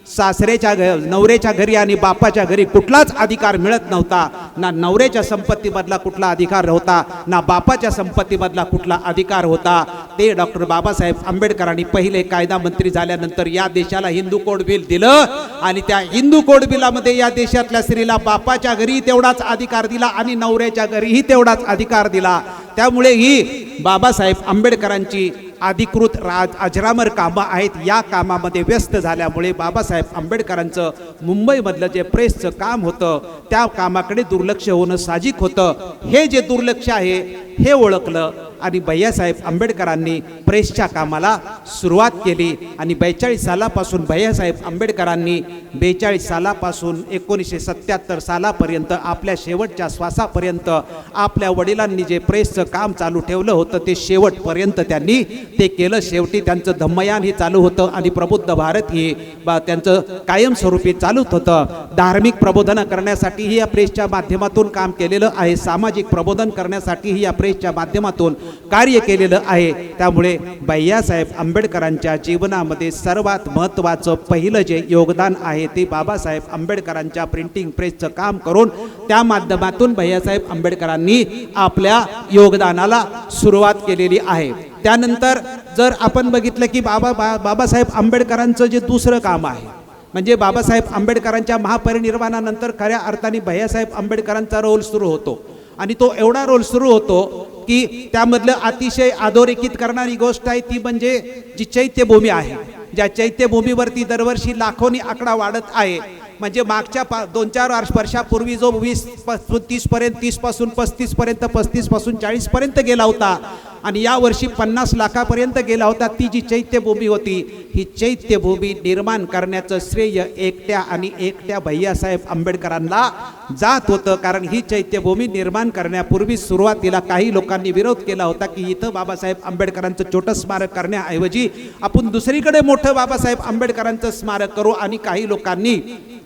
नवऱ्याच्या घरी आणि बापाच्या घरी कुठलाच अधिकार मिळत नव्हता. ना नवऱ्याच्या संपत्तीमधला कुठला अधिकार होता, ना बापाच्या संपत्तीमधला कुठला अधिकार होता. ते डॉक्टर बाबासाहेब आंबेडकरांनी पहिले कायदा मंत्री झाल्यानंतर या देशाला हिंदू कोड बिल दिलं आणि त्या हिंदू कोड बिलामध्ये या देशातल्या स्त्रीला बापाच्या घरी तेवढाच अधिकार दिला आणि नवऱ्याच्या घरीही तेवढाच अधिकार दिला. त्यामुळे ही बाबासाहेब आंबेडकरांची अधिकृत अजरामर कामं आहेत. या कामामध्ये व्यस्त झाल्यामुळे बाबासाहेब आंबेडकरांचं मुंबईमधलं जे प्रेसचं काम होतं त्या कामाकडे दुर्लक्ष होणं साहजिक होतं. हे जे दुर्लक्ष आहे हे ओळखलं आणि भैयासाहेब आंबेडकरांनी प्रेसच्या कामाला सुरुवात केली आणि 42 सालापासून भैयासाहेब आंबेडकरांनी 42 सालापासून 1977 सालापर्यंत आपल्या शेवटच्या श्वासापर्यंत आपल्या वडिलांनी जे प्रेसचं काम चालू ठेवलं होतं ते शेवटपर्यंत त्यांनी ते केलं. शेवटी त्यांचं धम्मयान हे चालू होतं आणि प्रबुद्ध भारत हे त्यांचं कायमस्वरूपी चालूच होतं. धार्मिक प्रबोधन करण्यासाठीही या प्रेसच्या माध्यमातून काम केलेलं आहे. सामाजिक प्रबोधन करण्यासाठीही या प्रेसच्या माध्यमातून कार्य केलेलं आहे. त्यामुळे भैयासाहेब आंबेडकरांच्या जीवनामध्ये सर्वात महत्त्वाचं पहिलं जे योगदान आहे ते बाबासाहेब आंबेडकरांच्या प्रिंटिंग प्रेसचं काम करून त्या माध्यमातून भैयासाहेब आंबेडकरांनी आपल्या योगदानाला सुरुवात केलेली आहे. त्यानंतर जर आपण बघितलं की बाबासाहेब आंबेडकरांचं जे दुसरं काम आहे म्हणजे बाबासाहेब आंबेडकरांच्या महापरिनिर्वाणानंतर खऱ्या अर्थाने भैयासाहेब आंबेडकरांचा रोल सुरू होतो आणि तो एवढा रोल सुरू होतो की त्यामधलं अतिशय अधोरेखित करणारी गोष्ट आहे ती म्हणजे जी चैत्यभूमी आहे. ज्या चैत्यभूमीवरती दरवर्षी लाखोनी आकडा वाढत आहे. म्हणजे मागच्या 2-4 वर्षापूर्वी जो 20-30 पर्यंत 30 पासून 35 पर्यंत 35 पासून 40 पर्यंत गेला होता आणि या वर्षी 50 लाखापर्यंत गेला होता. ती जी चैत्यभूमी होती ही चैत्यभूमी निर्माण करण्याचं श्रेय एकट्या भैयासाहेब आंबेडकरांना जात होतं. कारण ही चैत्यभूमी निर्माण करण्यापूर्वी सुरुवातीला काही लोकांनी विरोध केला होता की इथं बाबासाहेब आंबेडकरांचं छोटं स्मारक करण्याऐवजी आपण दुसरीकडे मोठं बाबासाहेब आंबेडकरांचं स्मारक करू आणि काही लोकांनी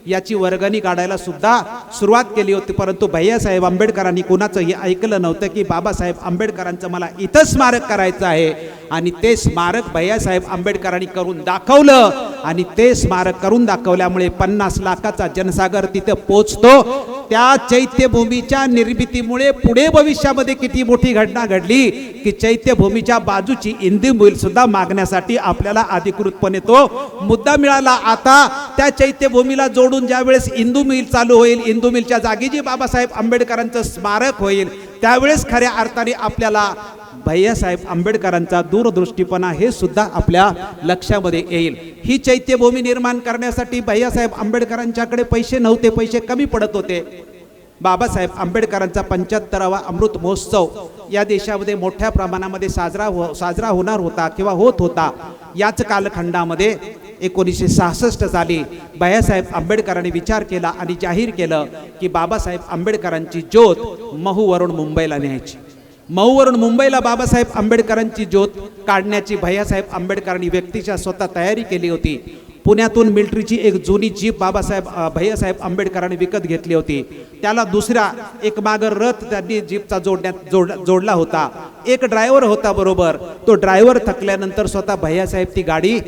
याची वर्गणी काढायला सुद्धा सुरुवात केली होती. परंतु भैयासाहेब आंबेडकरांनी कुणाचंही ऐकलं नव्हतं की बाबासाहेब आंबेडकरांचं मला इथं स्मारक करायचं आहे आणि ते स्मारक भैयासाहेब आंबेडकरांनी करून दाखवलं आणि ते स्मारक करून दाखवल्यामुळे 50 लाखाचा जनसागर तिथे पोचतो. त्या चैत्यभूमीच्या निर्मितीमुळे पुढे भविष्यामध्ये किती मोठी घटना घडली की चैत्यभूमीच्या बाजूची इंदू मिल सुद्धा मागण्यासाठी आपल्याला अधिकृतपणे तो मुद्दा मिळाला. आता त्या चैत्यभूमीला जोडून ज्या वेळेस इंदू मिल चालू होईल, इंदू मिलच्या जागी जी बाबासाहेब आंबेडकरांचं स्मारक होईल त्यावेळेस खऱ्या अर्थाने आपल्याला भैयासाहेब आंबेडकरांचा दूरदृष्टीपणा हे सुद्धा आपल्या लक्षामध्ये येईल. ही चैत्यभूमी निर्माण करण्यासाठी भैयासाहेब आंबेडकरांच्याकडे पैसे नव्हते, पैसे कमी पडत होते. बाबासाहेब आंबेडकरांचा 75वा अमृत महोत्सव या देशामध्ये मोठ्या प्रमाणामध्ये साजरा होणार होता किंवा होत होता. याच कालखंडामध्ये 1966 साली भैयासाहेब आंबेडकरांनी विचार केला आणि जाहीर केलं की बाबासाहेब आंबेडकरांची ज्योत महूवरून मुंबईला न्यायची. महूवरून मुंबईला बाबासाहेब आंबेडकरांची ज्योत काढण्याची भैयासाहेब आंबेडकरांनी व्यक्तीच्या स्वतः तयारी केली होती. पुण्यातून मिलिटरीची एक जुनी जीप भैयासाहेब आंबेडकरांनी विकत घेतली होती. त्याला दुसरा एक मागं रथ त्यांनी जीपचा जोडला होता. एक ड्रायव्हर होता बरोबर. तो ड्रायव्हर थकल्यानंतर स्वतः भैयासाहेब ती गाडी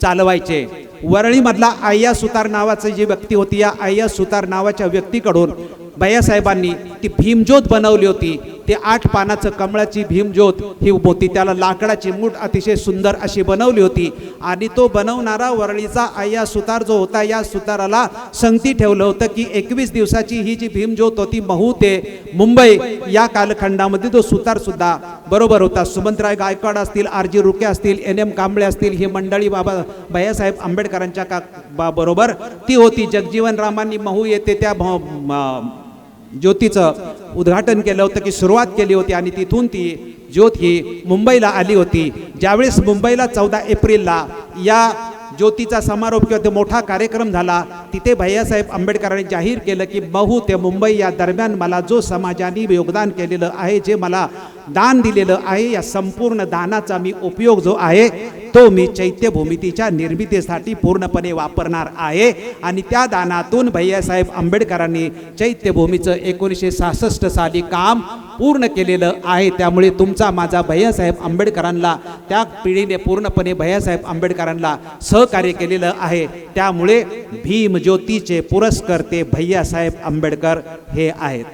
चालवायचे. वरळीमधला आय्या सुतार नावाची जी व्यक्ती होती, या आय्या सुतार नावाच्या व्यक्तीकडून भैयासाहेबांनी ती भीमज्योत बनवली होती. ते 8 पानाचं कमळाची भीमज्योत ही होती. त्याला लाकडाची मूठ अतिशय सुंदर अशी बनवली होती आणि तो बनवणारा वरळीचा आय्या सुतार जो होता या सुताराला संगती ठेवलं होतं की 21 दिवसाची ही जी भीमज्योत होती महू ते मुंबई या कालखंडामध्ये तो सुतार सुद्धा बरोबर होता. सुमंतराय गायकवाड असतील, RG रुके असतील, NM कांबळे असतील, ही मंडळी भैयासाहेब आंबेडकरांच्या बरोबर ती होती. जगजीवन रामांनी महू येथे त्या ज्योतीचं उद्घाटन केलं होतं की सुरुवात केली होती आणि तिथून ती ज्योत ही मुंबईला आली होती. ज्यावेळेस मुंबईला 14 एप्रिलला या ज्योतीचा समारोप किंवा ते मोठा कार्यक्रम झाला तिथे भैयासाहेब आंबेडकरांनी जाहीर केलं की महू ते मुंबई या दरम्यान मला जो समाजाने योगदान केलेलं आहे, जे मला दान दिलेलं आहे, या संपूर्ण दानाचा मी उपयोग जो आहे तो मी चैत्यभूमितीच्या निर्मितीसाठी पूर्णपणे वापरणार आहे. आणि त्या दानातून भैयासाहेब आंबेडकरांनी चैत्यभूमीचं 1966 साली काम पूर्ण केलेलं आहे. त्यामुळे तुमचा माझा भैयासाहेब आंबेडकरांना त्या पिढीने पूर्णपणे भैयासाहेब आंबेडकरांना सहकार्य केलेलं आहे. त्यामुळे भीमज्योतीचे पुरस्कर्ते भैयासाहेब आंबेडकर हे आहेत.